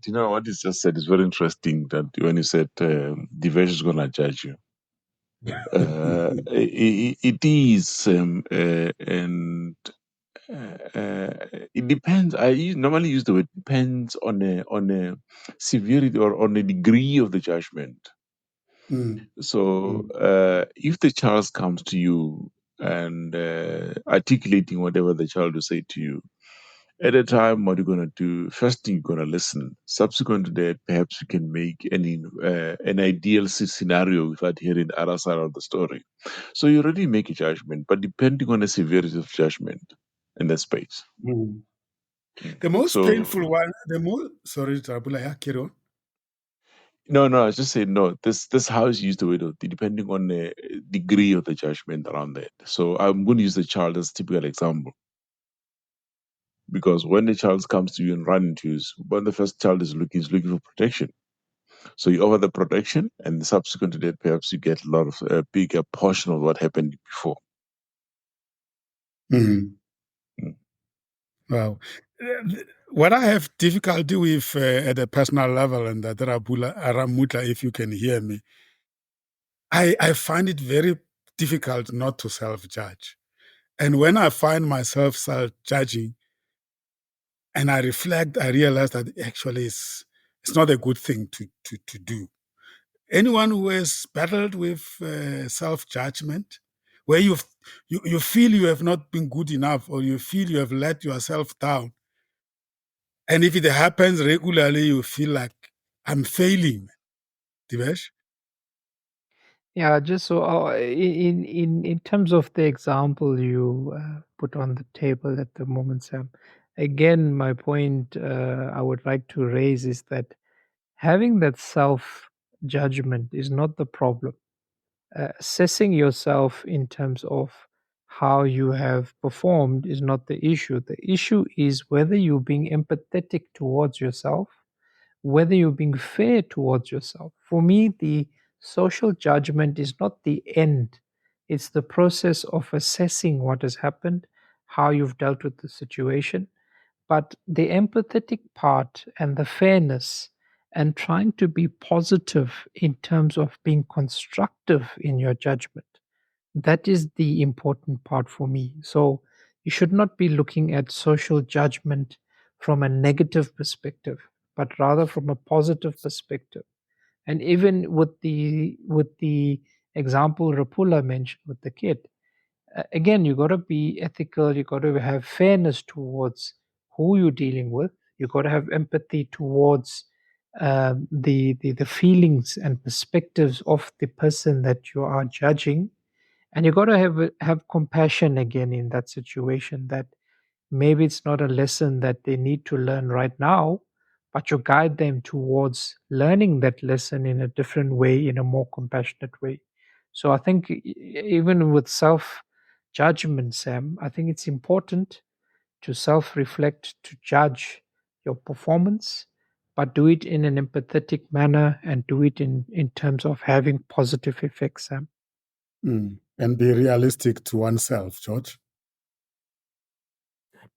know what you just said is very interesting. That when you said Divesh is going to judge you, it is, and it depends. Normally use the word depends on a severity or on a degree of the judgment. So if the child comes to you and articulating whatever the child will say to you, at a time, what you're going to do, first thing you're going to listen. Subsequent to that, perhaps you can make an ideal scenario without hearing the other side of the story. So you already make a judgment, but depending on the severity of judgment in that space. The most painful one, sorry, Rabula, yeah, carry on. No, I was just saying, no, this how is used the way, depending on the degree of the judgment around that. So I'm going to use the child as a typical example. Because when the child comes to you and run into you, when the first child is looking for protection. So you offer the protection, and subsequent to that, perhaps you get a lot of a bigger portion of what happened before. Wow. What I have difficulty with at a personal level, and that Ramutla, if you can hear me, I find it very difficult not to self-judge. And when I find myself self-judging and I reflect, I realize that actually it's not a good thing to do. Anyone who has battled with self-judgment, where you feel you have not been good enough or you feel you have let yourself down, and if it happens regularly, you feel like I'm failing, Divesh. Yeah, just so in terms of the example you put on the table at the moment, Sam. Again, my point I would like to raise is that having that self judgment is not the problem. Assessing yourself in terms of how you have performed is not the issue. The issue is whether you're being empathetic towards yourself, whether you're being fair towards yourself. For me, the social judgment is not the end, it's the process of assessing what has happened, how you've dealt with the situation. But the empathetic part and the fairness and trying to be positive in terms of being constructive in your judgment, that is the important part for me. So you should not be looking at social judgment from a negative perspective, but rather from a positive perspective. And even with the example Rapula mentioned with the kid, again, you got to be ethical. You got to have fairness towards who you're dealing with. You got to have empathy towards the feelings and perspectives of the person that you are judging, and you got to have compassion again in that situation. That maybe it's not a lesson that they need to learn right now, but you guide them towards learning that lesson in a different way, in a more compassionate way. So I think even with self judgment, Sam, I think it's important to self reflect, to judge your performance, but do it in an empathetic manner and do it in terms of having positive effects, Sam. And be realistic to oneself, George.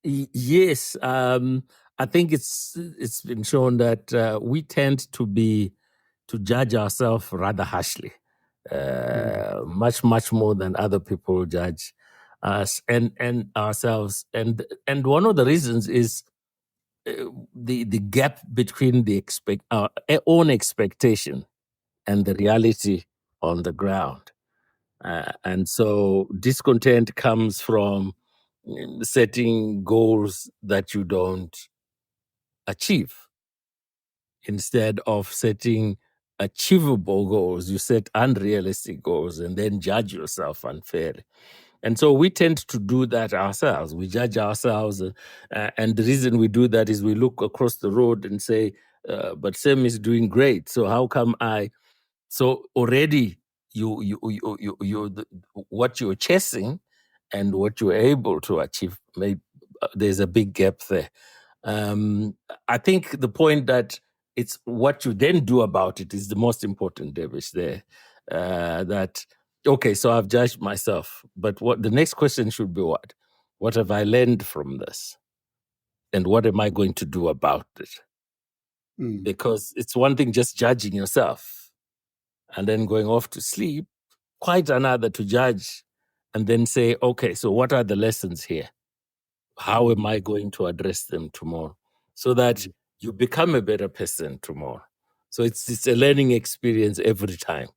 Yes, I think it's been shown that we tend to judge ourselves rather harshly, much more than other people judge us and ourselves. And one of the reasons is the gap between our own expectation and the reality on the ground. And so discontent comes from setting goals that you don't achieve. Instead of setting achievable goals, you set unrealistic goals and then judge yourself unfairly. And so we tend to do that ourselves. We judge ourselves. And the reason we do that is we look across the road and say, but Sam is doing great. So how come I? So already what you're chasing and what you're able to achieve, there's a big gap there. I think the point that it's what you then do about it is the most important, Davish, there. That, okay, so I've judged myself, but what the next question should be what? What have I learned from this? And what am I going to do about it? Because it's one thing just judging yourself and then going off to sleep, quite another to judge and then say, okay, so what are the lessons here? How am I going to address them tomorrow? So that you become a better person tomorrow. So it's a learning experience every time.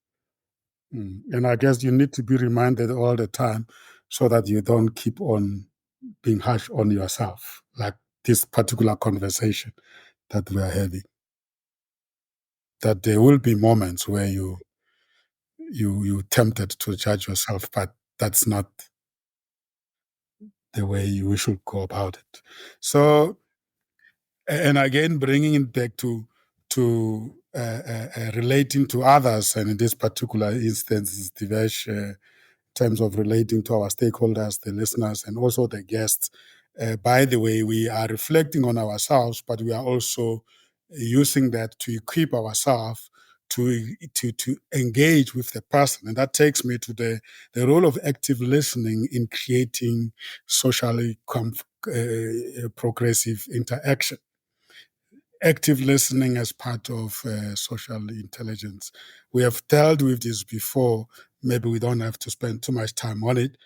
And I guess you need to be reminded all the time so that you don't keep on being harsh on yourself, like this particular conversation that we are having. That there will be moments where you tempted to judge yourself, but that's not the way you should go about it. So, and again, bringing it back to relating to others, and in this particular instance, Divesh, in terms of relating to our stakeholders, the listeners, and also the guests. By the way, we are reflecting on ourselves, but we are also using that to equip ourselves to engage with the person. And that takes me to the role of active listening in creating socially progressive interaction. active listening as part of social intelligence. We have dealt with this before. Maybe we don't have to spend too much time on it,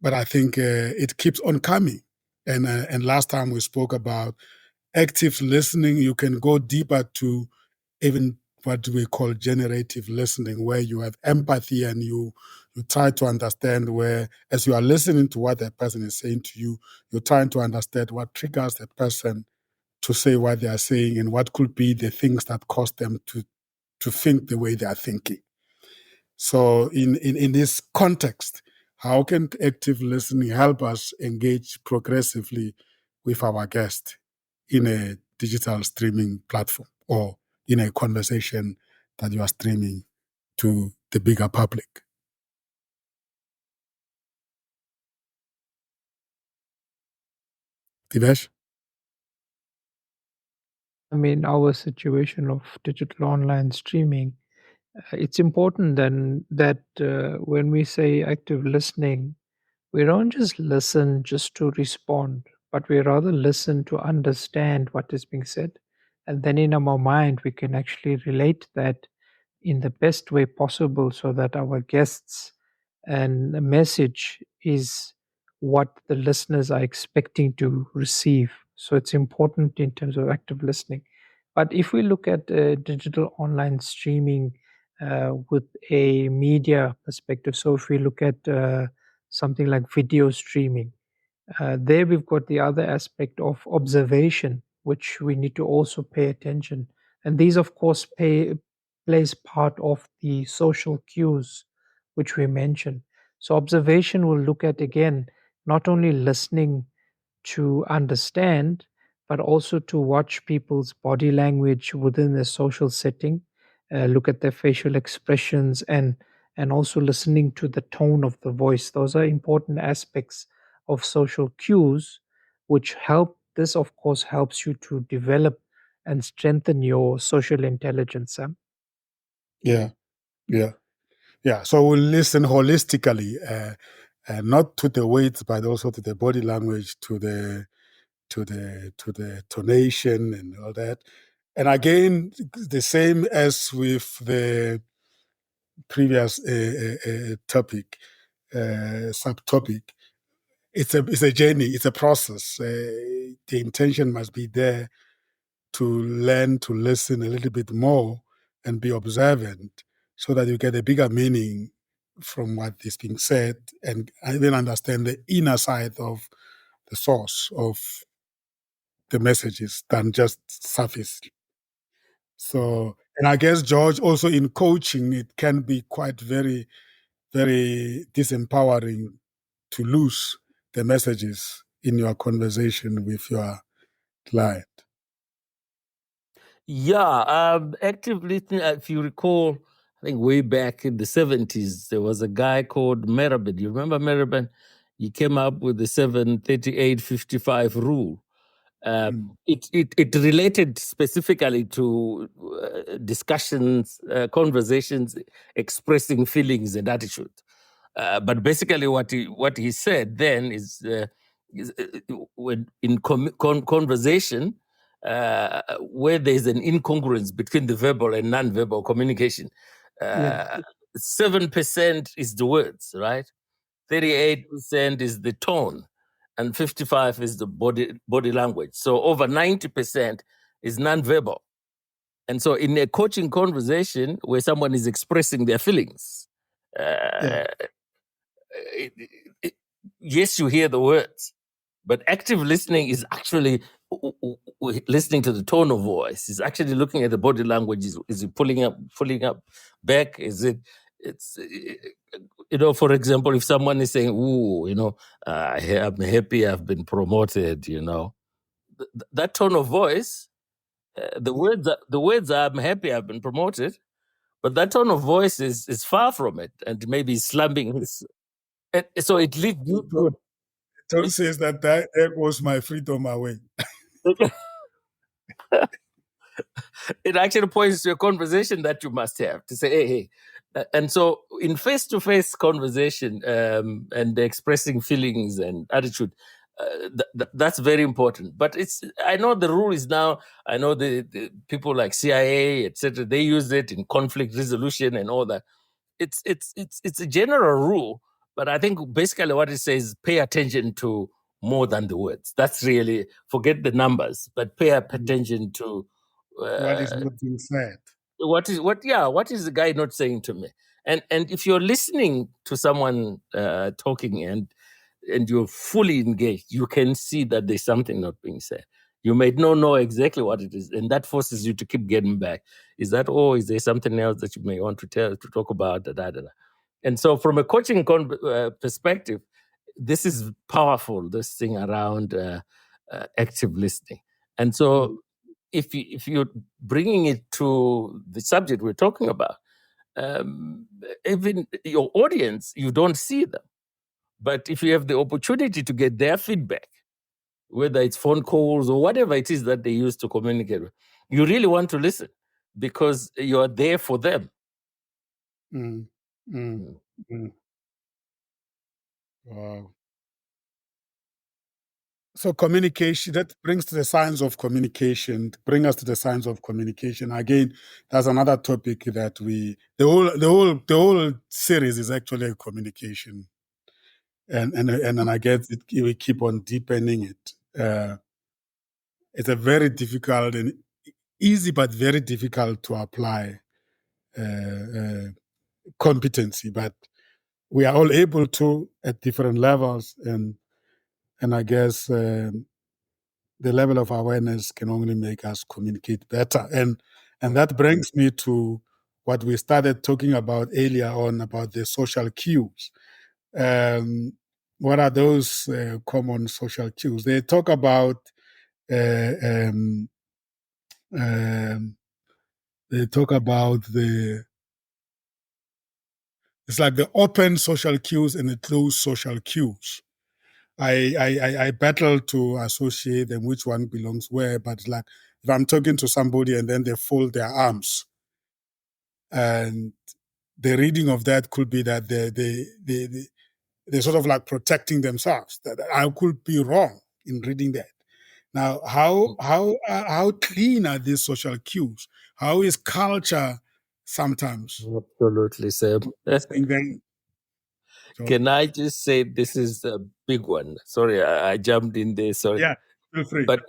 but I think it keeps on coming. And last time we spoke about active listening. You can go deeper to even what we call generative listening, where you have empathy and you try to understand where, as you are listening to what that person is saying to you, you're trying to understand what triggers that person to say what they are saying and what could be the things that cause them to think the way they are thinking. So in this context, how can active listening help us engage progressively with our guest in a digital streaming platform or in a conversation that you are streaming to the bigger public? Divesh? I mean, our situation of digital online streaming, it's important then that when we say active listening, we don't just listen just to respond, but we rather listen to understand what is being said. And then in our mind, we can actually relate that in the best way possible so that our guests and the message is what the listeners are expecting to receive. So it's important in terms of active listening. But if we look at digital online streaming with a media perspective, so if we look at something like video streaming, there we've got the other aspect of observation, which we need to also pay attention. And these, of course, plays part of the social cues which we mentioned. So observation will look at again not only listening to understand, but also to watch people's body language within the social setting, look at their facial expressions, and also listening to the tone of the voice. Those are important aspects of social cues, which help. This, of course, helps you to develop and strengthen your social intelligence. Sam. Yeah, yeah, yeah. So we'll listen holistically, not to the words, but also to the body language, to the tonation and all that. And again, the same as with the previous topic, subtopic. It's a journey. It's a process. The intention must be there to learn to listen a little bit more and be observant, so that you get a bigger meaning from what is being said, and even understand the inner side of the source of the messages than just surface. So, and I guess, George, also in coaching, it can be quite very, very disempowering to lose the messages in your conversation with your client. Yeah, active listening. If you recall, I think way back in the 70s, there was a guy called Merabin. You remember Merabin? He came up with the 7-38-55 rule. It related specifically to discussions, conversations, expressing feelings and attitude. But basically, what he said then is when in conversation, where there's an incongruence between the verbal and non-verbal communication, 7% is the words, right? 38% is the tone, and 55 is the body language. So over 90% is non-verbal. And so in a coaching conversation where someone is expressing their feelings, yes, you hear the words, but active listening is actually listening to the tone of voice. Is actually looking at the body language. Is it pulling up back? Is it? It's for example, if someone is saying, "Ooh, I'm happy I've been promoted," that tone of voice, the words are, "I'm happy I've been promoted," but that tone of voice is far from it, and maybe slumping. So it leads you to. Tone says that there goes my freedom away. It actually points to a conversation that you must have to say, hey. And so in face-to-face conversation and expressing feelings and attitude, That's very important. But I know the rule is now, I know the people like CIA, etc., they use it in conflict resolution and all that. It's a general rule, but I think basically what it says, pay attention to more than the words. That's really, forget the numbers, but pay attention to what is not being said. What is the guy not saying to me? And if you're listening to someone talking and you're fully engaged, you can see that there's something not being said. You may not know exactly what it is, and that forces you to keep getting back. Is there something else that you may want to talk about? And so, from a coaching perspective, this is powerful. This thing around active listening, and so if you're bringing it to the subject we're talking about, even your audience, you don't see them. But if you have the opportunity to get their feedback, whether it's phone calls or whatever it is that they use to communicate, you really want to listen because you're there for them. Wow. So communication, that brings to the science of communication, bring us to the science of communication. Again, that's another topic that the whole series is actually communication. And I guess we keep on deepening it. It's a very difficult and easy, but very difficult to apply competency. But we are all able to at different levels, and I guess the level of awareness can only make us communicate better. And that brings me to what we started talking about earlier on about the social cues. What are those common social cues? They talk about they talk about it's like the open social cues and the closed social cues. I battle to associate them, which one belongs where, but like if I'm talking to somebody and then they fold their arms, and the reading of that could be that they're sort of like protecting themselves. That I could be wrong in reading that. Now, how clean are these social cues? How is culture sometimes? Absolutely, Sam. Can I just say this is a big one? Sorry, I jumped in there. Sorry. Yeah, feel free. But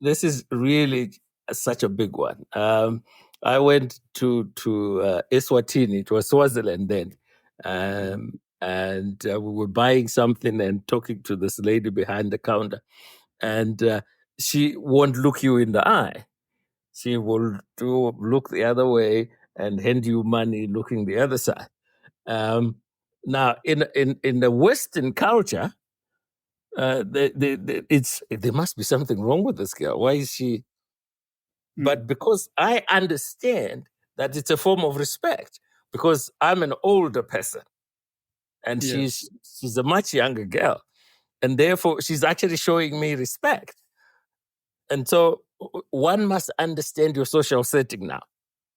this is really such a big one. I went to Eswatini. It was Swaziland then. And we were buying something and talking to this lady behind the counter. And she won't look you in the eye. She will look the other way and hand you money looking the other side. Now, in the Western culture, there must be something wrong with this girl. Why is she? But because I understand that it's a form of respect, because I'm an older person, and she's a much younger girl, and therefore she's actually showing me respect. And so one must understand your social setting now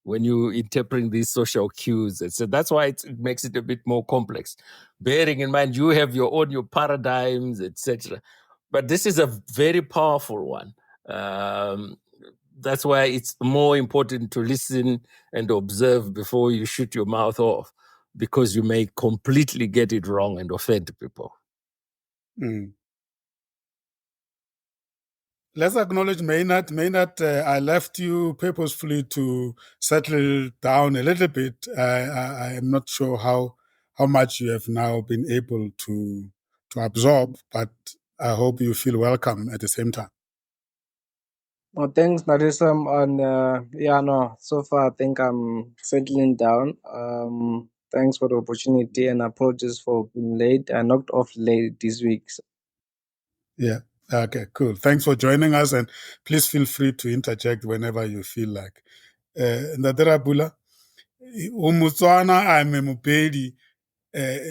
when you interpret these social cues. And so that's why it makes it a bit more complex. Bearing in mind you have your paradigms, etc. But this is a very powerful one. That's why it's more important to listen and observe before you shoot your mouth off, because you may completely get it wrong and offend people. Let's acknowledge Maynard. Maynard, I left you purposefully to settle down a little bit. I am not sure how much you have now been able to absorb, but I hope you feel welcome at the same time. Well, thanks, Narisam. And so far I think I'm settling down. Thanks for the opportunity and apologies for being late. I knocked off late this week. Yeah. Okay, cool. Thanks for joining us, and please feel free to interject whenever you feel like. Ndadera Bula, Umutswana, I'm a Mupedi.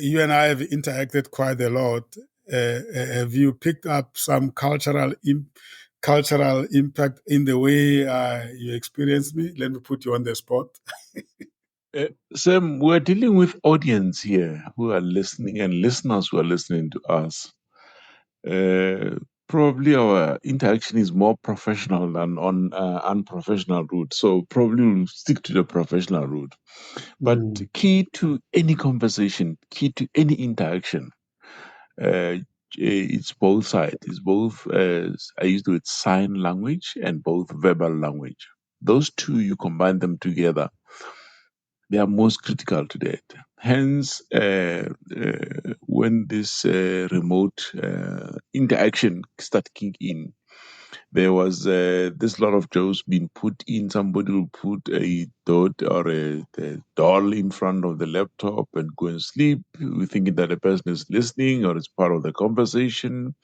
You and I have interacted quite a lot. Have you picked up some cultural impact in the way you experience me? Let me put you on the spot. Sam, we're dealing with audience here who are listening and listeners who are listening to us. probably our interaction is more professional than on unprofessional route. So probably we'll stick to the professional route. But key to any conversation, key to any interaction, it's both sides. It's both, I use the word sign language and both verbal language. Those two, you combine them together, they are most critical to that. Hence, when this remote interaction started kicking in, there was this lot of jokes being put in. Somebody will put a dot or a doll in front of the laptop and go and sleep. We thinking that the person is listening or it's part of the conversation.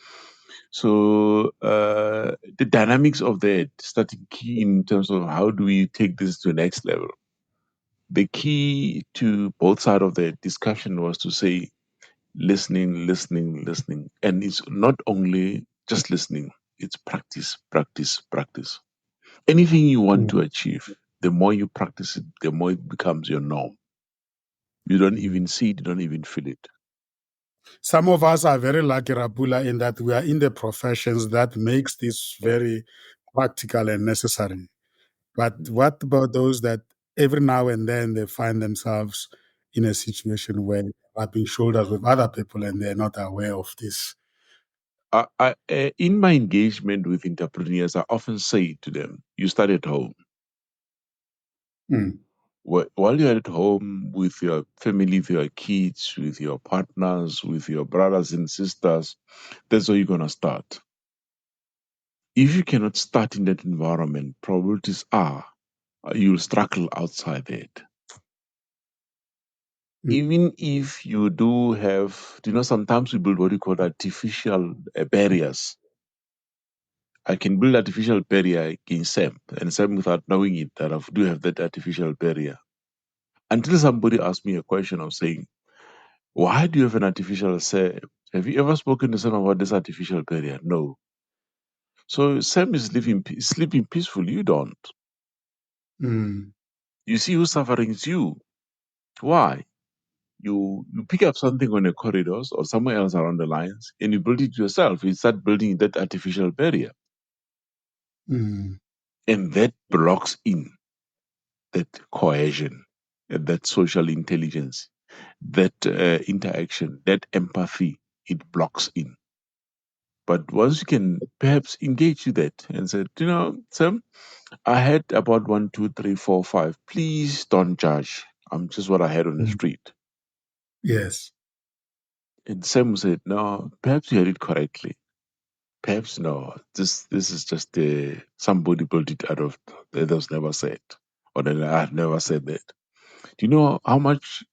So the dynamics of that starting key in terms of how do we take this to the next level. The key to both sides of the discussion was to say listening, listening, listening. And it's not only just listening, it's practice, practice, practice. Anything you want to achieve, the more you practice it, the more it becomes your norm. You don't even see it, you don't even feel it. Some of us are very lucky, Rabula, in that we are in the professions that makes this very practical and necessary. But what about those that every now and then they find themselves in a situation where they're rubbing shoulders with other people and they're not aware of this? In my engagement with entrepreneurs, I often say to them, you start at home. While you're at home with your family, with your kids, with your partners, with your brothers and sisters, that's where you're going to start. If you cannot start in that environment, probabilities are you'll struggle outside that. Even if you do have, sometimes we build what we call artificial barriers. I can build artificial barrier against Sam, and Sam without knowing it, that I do have that artificial barrier. Until somebody asks me a question of saying, why do you have an artificial Sam? Have you ever spoken to Sam about this artificial barrier? No. So Sam is sleeping peacefully. You don't. You see who's suffering is you. Why? You pick up something on the corridors or somewhere else around the lines and you build it yourself. You start building that artificial barrier. And that blocks in that cohesion, that social intelligence, that interaction, that empathy, it blocks in. But once you can perhaps engage with that and say, Sam, I had about 1, 2, 3, 4, 5. Please don't judge. I'm just what I had on the street. Yes. And Sam said, no, perhaps you heard it correctly. Perhaps no. This is just somebody built it out of that was never said, or that I've never said that. Do you know how much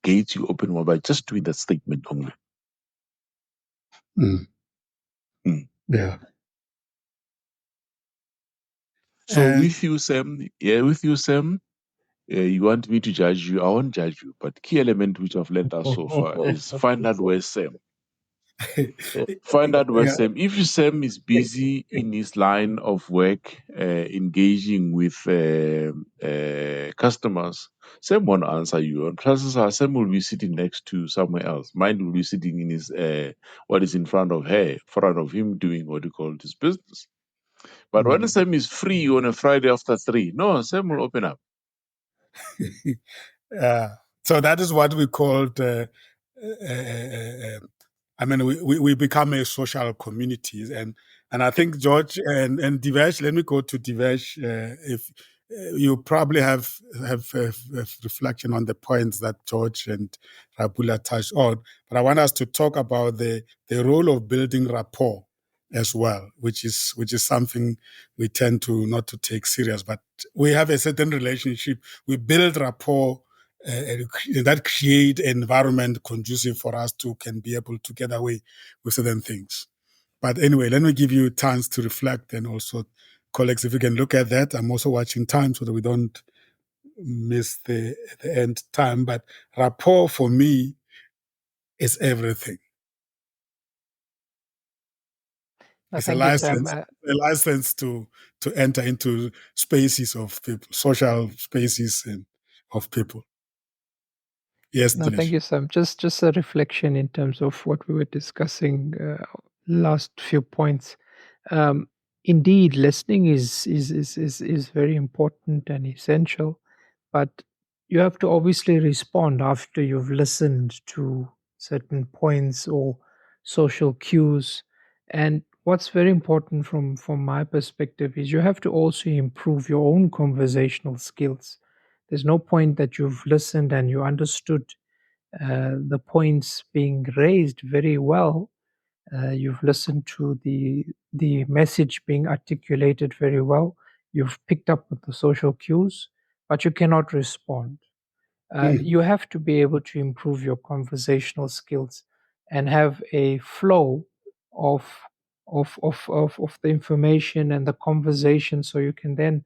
gates you open by just doing that statement only? Yeah. So with you, Sam, you want me to judge you? I won't judge you. But key element which I've learned us so far is find out where Sam. Find out where Sam. If Sam is busy in his line of work, engaging with customers, Sam won't answer you. And chances are Sam will be sitting next to somewhere else. Mine will be sitting in his what is in front of him, doing what you call his business. But when Sam is free on a Friday after 3, no, Sam will open up. So that is what we called. We become a social community, and I think George and Divesh. Let me go to Divesh. If you probably have reflection on the points that George and Rabula touched on, but I want us to talk about the role of building rapport as well, which is something we tend to not to take serious, but we have a certain relationship. We build rapport. That create an environment conducive for us to can be able to get away with certain things. But anyway, let me give you a chance to reflect, and also, colleagues, if you can look at that. I'm also watching time so that we don't miss the end time. But rapport for me is everything. It's a license to enter into spaces of people, social spaces of people. Yes, no, thank you, Sam. Just a reflection in terms of what we were discussing last few points. Um, Indeed, listening is very important and essential, but you have to obviously respond after you've listened to certain points or social cues. And what's very important from my perspective is you have to also improve your own conversational skills. There's no point that you've listened and you understood the points being raised very well. You've listened to the message being articulated very well. You've picked up with the social cues, but you cannot respond. Mm. You have to be able to improve your conversational skills and have a flow of of the information and the conversation, so you can then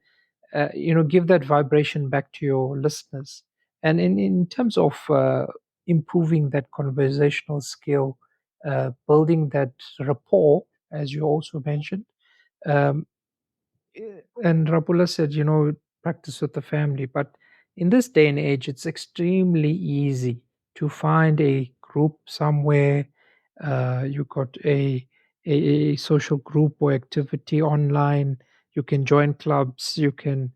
give that vibration back to your listeners. And in terms of improving that conversational skill, building that rapport, as you also mentioned, um, and Rapula said, practice with the family. But in this day and age, it's extremely easy to find a group somewhere. You got a social group or activity online. You can join clubs. You can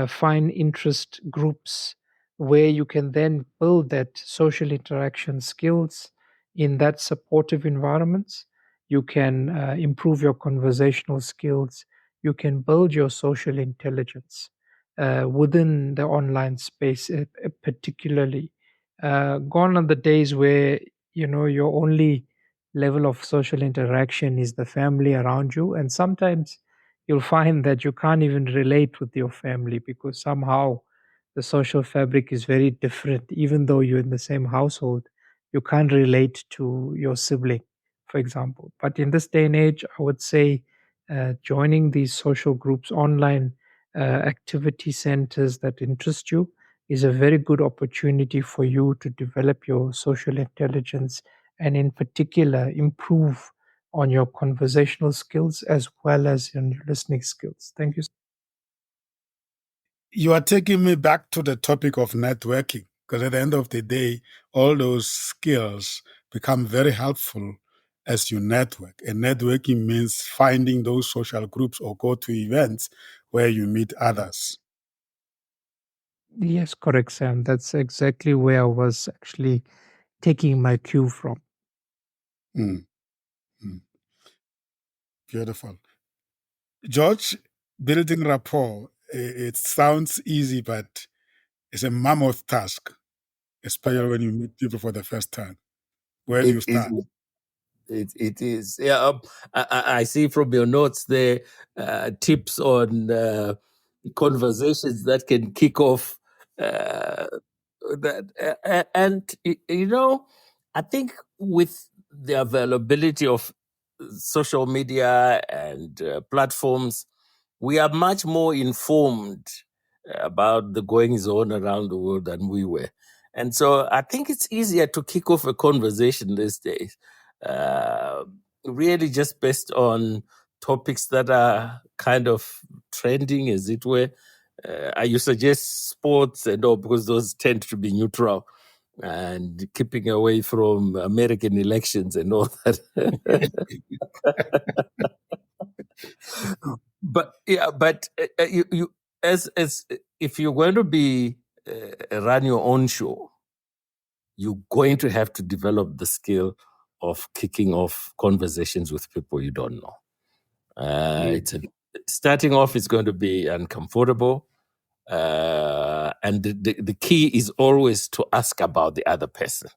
find interest groups where you can then build that social interaction skills in that supportive environments. You can improve your conversational skills. You can build your social intelligence within the online space, particularly. Gone are the days where your only level of social interaction is the family around you, and sometimes you'll find that you can't even relate with your family because somehow the social fabric is very different. Even though you're in the same household, you can't relate to your sibling, for example. But in this day and age, I would say joining these social groups, online activity centers that interest you, is a very good opportunity for you to develop your social intelligence and, in particular, improve on your conversational skills as well as in your listening skills. Thank you. You are taking me back to the topic of networking, because at the end of the day, all those skills become very helpful as you network. And networking means finding those social groups or go to events where you meet others. Yes, correct, Sam. That's exactly where I was actually taking my cue from. Mm, mm. Beautiful. George, building rapport, it sounds easy, but it's a mammoth task, especially when you meet people for the first time. Where do you It is. start? It is. Yeah, I see from your notes there tips on conversations that can kick off that. And I think with the availability of social media and platforms, we are much more informed about the goings on around the world than we were. And so I think it's easier to kick off a conversation these days, uh, really just based on topics that are kind of trending, as it were. You suggest sports and all because those tend to be neutral and keeping away from American elections and all that. but you as if you're going to be run your own show, you're going to have to develop the skill of kicking off conversations with people you don't know. Starting off is going to be uncomfortable. And the key is always to ask about the other person.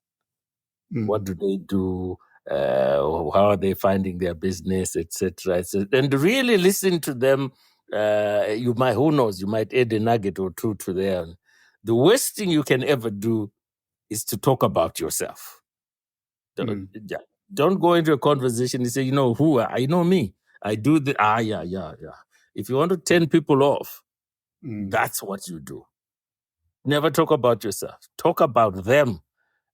What do they do? How are they finding their business, etc., and really listen to them. Who knows, you might add a nugget or two to them. The worst thing you can ever do is to talk about yourself. Don't go into a conversation and say, who I know me. I do the yeah. If you want to turn people off, that's what you do. Never talk about yourself. Talk about them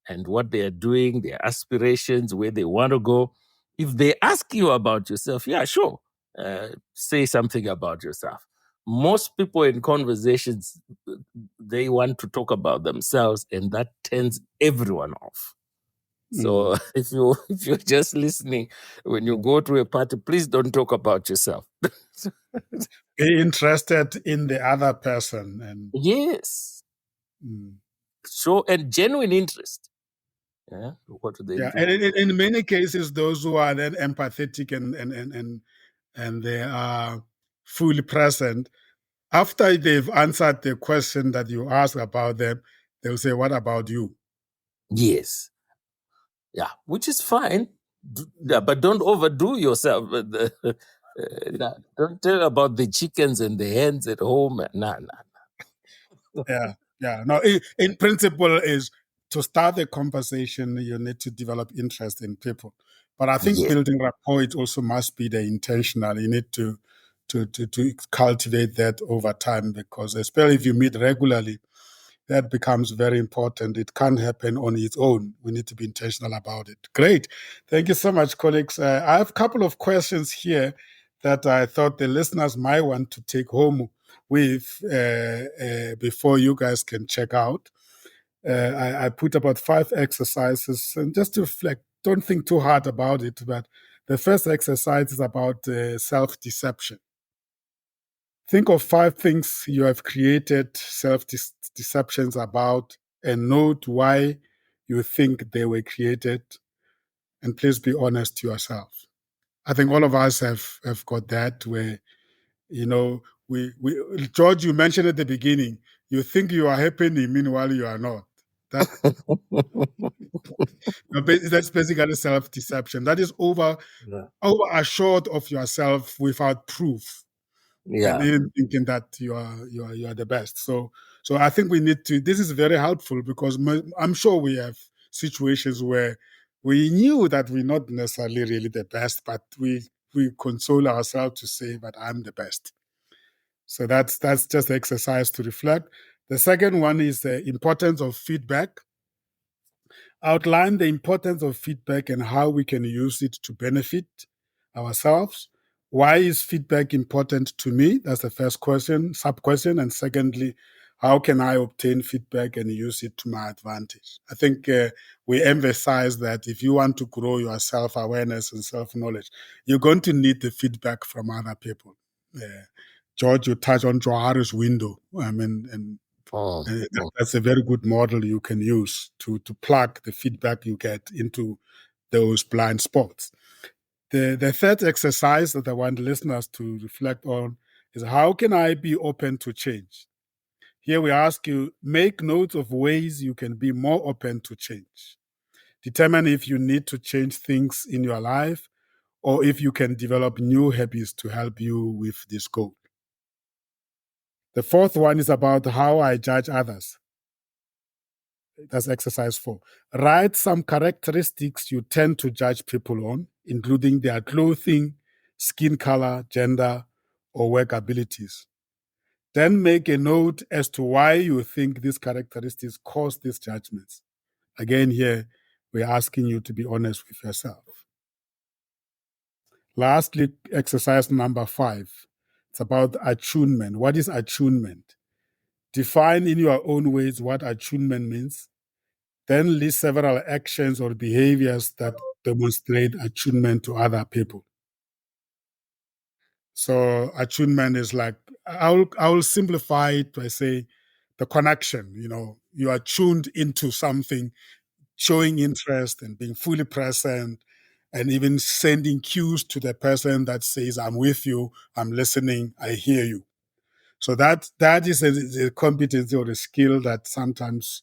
and what they are doing, their aspirations, where they want to go. If they ask you about yourself, yeah, sure, say something about yourself. Most people in conversations, they want to talk about themselves, and that turns everyone off. So if you're just listening, when you go to a party, please don't talk about yourself. Be interested in the other person and Yes, show and genuine interest. Yeah, what do they yeah, do? and in many cases, those who are then empathetic and they are fully present, after they've answered the question that you ask about them, they'll say, "What about you?" Yes, yeah, which is fine. Yeah, but don't overdo yourself. Don't tell about the chickens and the hens at home. Nah. Yeah. No, in principle is to start the conversation, you need to develop interest in people. But I think Yes. building rapport, it also must be the intentional. You need to cultivate that over time, because especially if you meet regularly, that becomes very important. It can't happen on its own. We need to be intentional about it. Great. Thank you so much, colleagues. I have a couple of questions here that I thought the listeners might want to take home with before you guys can check out. I put about 5 exercises, and just to reflect, don't think too hard about it, but the first exercise is about self-deception. Think of 5 things you have created self-deceptions about, and note why you think they were created, and please be honest to yourself. I think all of us have got that, where, we George, you mentioned at the beginning, you think you are happening, meanwhile you are not. That that's basically self-deception. That is over assured of yourself without proof, and Yeah. even thinking that you are the best. So I think we need to. This is very helpful, because I'm sure we have situations where we knew that we're not necessarily really the best, but we console ourselves to say, "But I'm the best." So that's just an exercise to reflect. The second one is the importance of feedback. Outline the importance of feedback and how we can use it to benefit ourselves. Why is feedback important to me? That's the first question, sub question. And secondly, how can I obtain feedback and use it to my advantage? I think we emphasize that if you want to grow your self-awareness and self-knowledge, you're going to need the feedback from other people. George, you touched on Johari's window. That's a very good model you can use to plug the feedback you get into those blind spots. The third exercise that I want listeners to reflect on is, how can I be open to change? Here we ask you, make notes of ways you can be more open to change. Determine if you need to change things in your life, or if you can develop new habits to help you with this goal. The fourth one is about how I judge others. That's exercise 4. Write some characteristics you tend to judge people on, including their clothing, skin color, gender, or work abilities. Then make a note as to why you think these characteristics cause these judgments. Again, here, we're asking you to be honest with yourself. Lastly, exercise number 5. It's about attunement. What is attunement? Define in your own ways what attunement means. Then list several actions or behaviors that demonstrate attunement to other people. So attunement is like, I will simplify it by saying the connection. You are tuned into something, showing interest and being fully present, and even sending cues to the person that says, "I'm with you, I'm listening, I hear you." So that is a competency or a skill that sometimes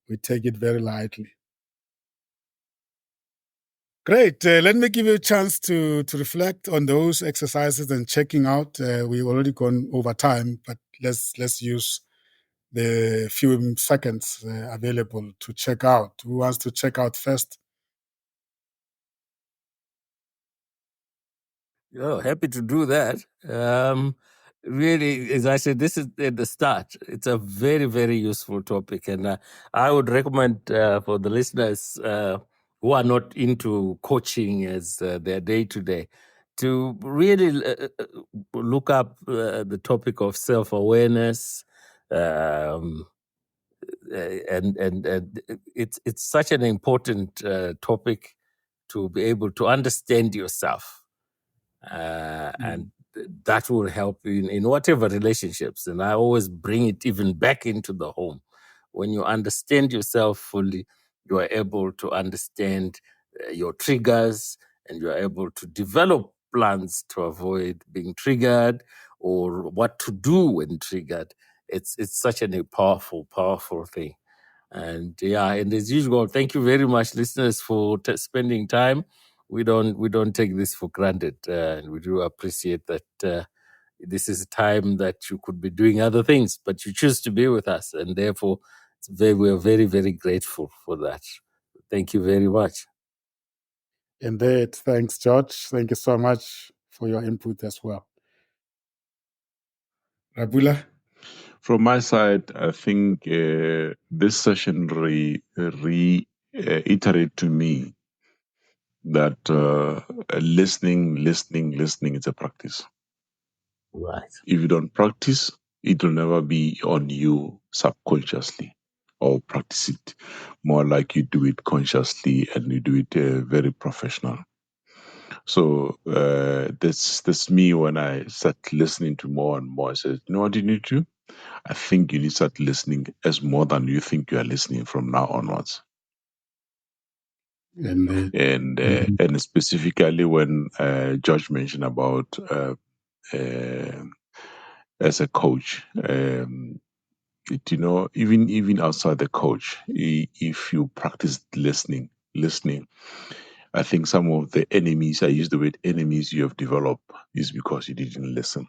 we take it very lightly. Great. Let me give you a chance to reflect on those exercises and checking out. We've already gone over time, but let's use the few seconds available to check out. Who wants to check out first? Oh, happy to do that. Really, as I said, this is at the start. It's a very, very useful topic. And I would recommend for the listeners who are not into coaching as their day to day to really look up the topic of self awareness, and it's such an important topic to be able to understand yourself, and that will help you in whatever relationships. And I always bring it even back into the home. When you understand yourself fully, you are able to understand your triggers, and you are able to develop plans to avoid being triggered, or what to do when triggered. It's such a powerful thing. And yeah, and as usual, thank you very much, listeners, for spending time. We don't take this for granted, and we do appreciate that. This is a time that you could be doing other things, but you choose to be with us, and therefore, we are very, very grateful for that. Thank you very much. Indeed. Thanks, George. Thank you so much for your input as well. Rabula? From my side, I think this session reiterate to me that listening is a practice. Right. If you don't practice, it will never be on you subconsciously, or practice it more like you do it consciously, and you do it very professional. So that's me when I start listening to more and more. I said, you know what you need to? I think you need to start listening as more than you think you are listening from now onwards. Indeed. And specifically when George mentioned about as a coach, even outside the coach, if you practice listening, I think some of the enemies, I use the word enemies, you have developed is because you didn't listen.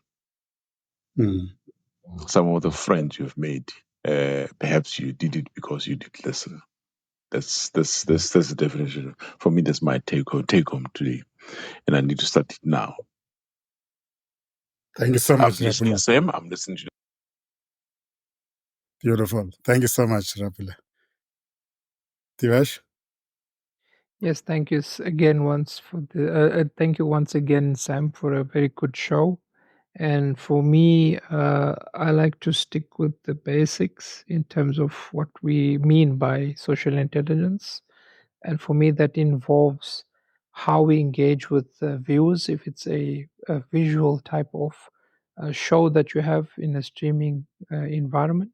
Some of the friends you've made, perhaps you did it because you did listen. That's the definition. For me, that's my take home today. And I need to start it now. Thank you so I'm much, listening, Rabula. Sam. I'm listening to Beautiful. Thank you so much, Rabula. Divesh? Yes, thank you again once for the thank you once again, Sam, for a very good show. And for me, I like to stick with the basics in terms of what we mean by social intelligence. And for me, that involves how we engage with views. If it's a visual type of show that you have in a streaming environment,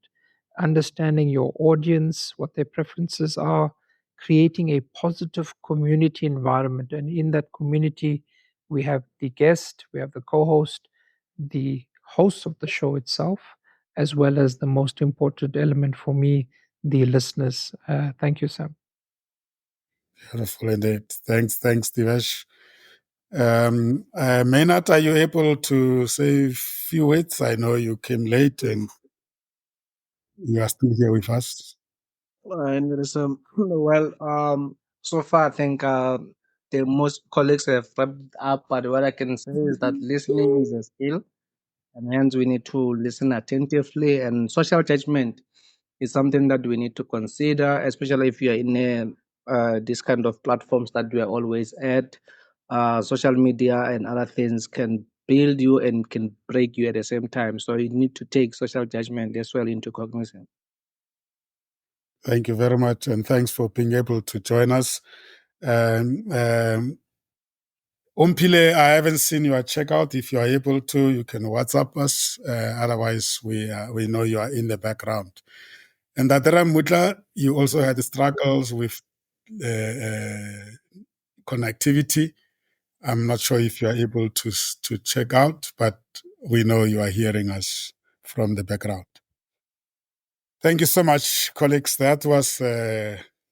understanding your audience, what their preferences are, creating a positive community environment. And in that community, we have the guest, we have the co host, the host of the show itself, as well as the most important element for me, the listeners. Thank you, Sam. Beautiful indeed. Thanks, Divesh. Maynard, are you able to say a few words? I know you came late and you are still here with us. And there is so far I think the most colleagues have wrapped it up, but what I can say is that listening is a skill, and hence we need to listen attentively. And social judgment is something that we need to consider, especially if you are in this kind of platforms that we are always at. Social media and other things can build you and can break you at the same time. So you need to take social judgment as well into cognizance. Thank you very much, and thanks for being able to join us. Umpile, I haven't seen your checkout. If you are able to, you can WhatsApp us. Otherwise, we know you are in the background. And Adara Mutla, you also had struggles with connectivity. I'm not sure if you are able to check out, but we know you are hearing us from the background. Thank you so much, colleagues. That was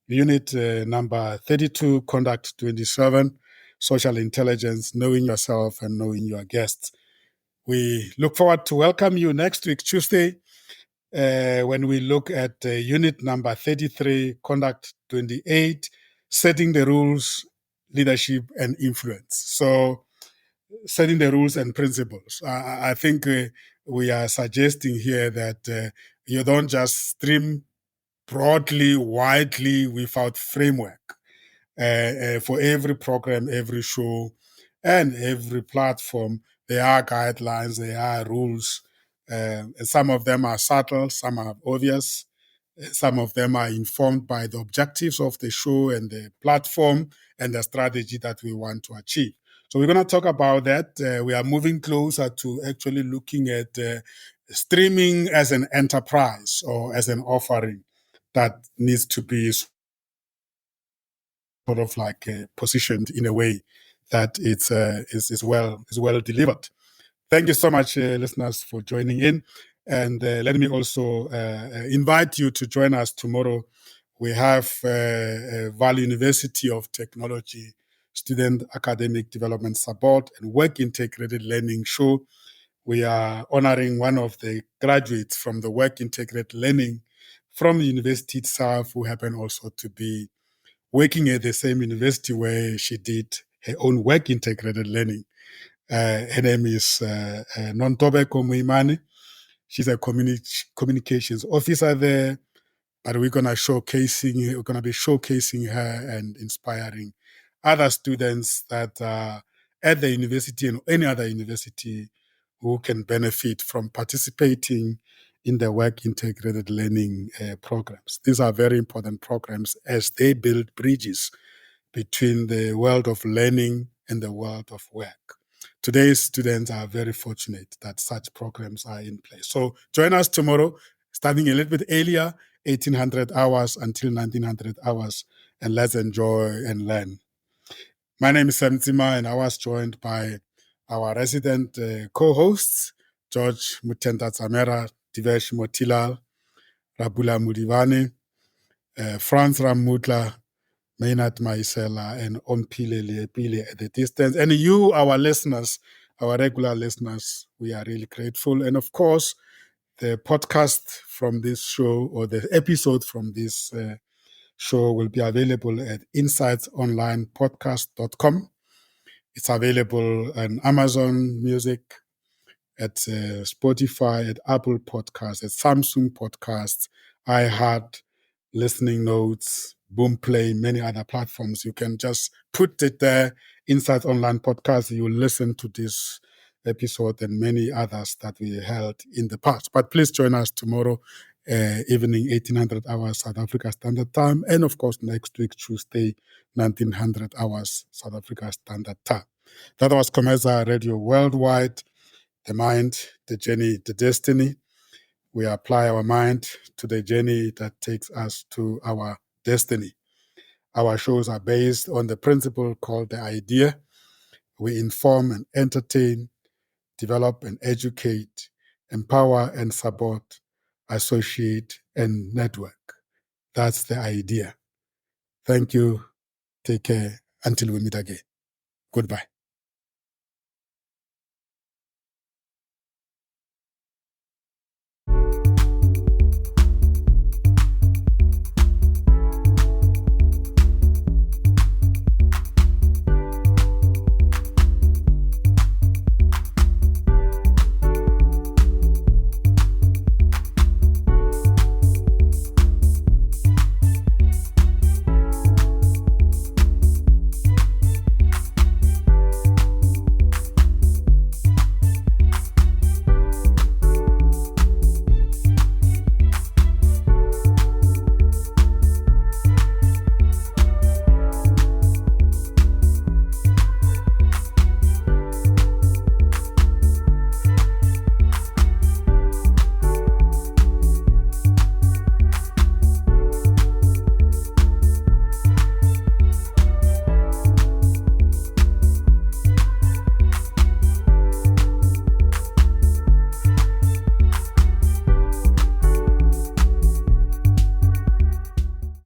unit number 32, Conduct 27, Social Intelligence, Knowing Yourself and Knowing Your Guests. We look forward to welcome you next week, Tuesday, when we look at unit number 33, Conduct 28, Setting the Rules, Leadership and Influence. So, setting the rules and principles. I think we are suggesting here that you don't just stream broadly, widely, without framework. For every program, every show, and every platform, there are guidelines, there are rules. And some of them are subtle, some are obvious. Some of them are informed by the objectives of the show and the platform and the strategy that we want to achieve. So we're going to talk about that. We are moving closer to actually looking at streaming as an enterprise or as an offering that needs to be sort of like positioned in a way that it's is well delivered. Thank you so much, listeners, for joining in. And let me also invite you to join us tomorrow. We have Valley University of Technology Student Academic Development Support and Work Integrated Learning show. We are honoring one of the graduates from the Work Integrated Learning from the university itself, who happen also to be working at the same university where she did her own Work Integrated Learning. Her name is Nontobeko Muimane. She's a communications officer there, but we're going to be showcasing her and inspiring other students that are at the university and any other university who can benefit from participating in the work integrated learning programs. These are very important programs as they build bridges between the world of learning and the world of work. Today's students are very fortunate that such programs are in place. So join us tomorrow, starting a little bit earlier, 1800 hours until 1900 hours, and let's enjoy and learn. My name is Semtima, and I was joined by our resident co-hosts, George Mutenta Tsamera, Divesh Motilal, Rabula Mudivane, Franz Ramutla, Maynard Maisela, and Ompile Liepile at the distance. And you, our listeners, our regular listeners, we are really grateful. And of course, the podcast from this show or the episode from this show will be available at insightsonlinepodcast.com. It's available on Amazon Music, at Spotify, at Apple Podcasts, at Samsung Podcasts, iHeart, Listening Notes, Boomplay, many other platforms. You can just put it there, Insight Online Podcast. You will listen to this episode and many others that we held in the past. But please join us tomorrow evening, 1800 hours South Africa Standard Time. And of course, next week, Tuesday, 1900 hours South Africa Standard Time. That was Comesa Radio Worldwide. The mind, the journey, the destiny. We apply our mind to the journey that takes us to our destiny. Our shows are based on the principle called the idea. We inform and entertain, develop and educate, empower and support, associate and network. That's the idea. Thank you. Take care until we meet again. Goodbye.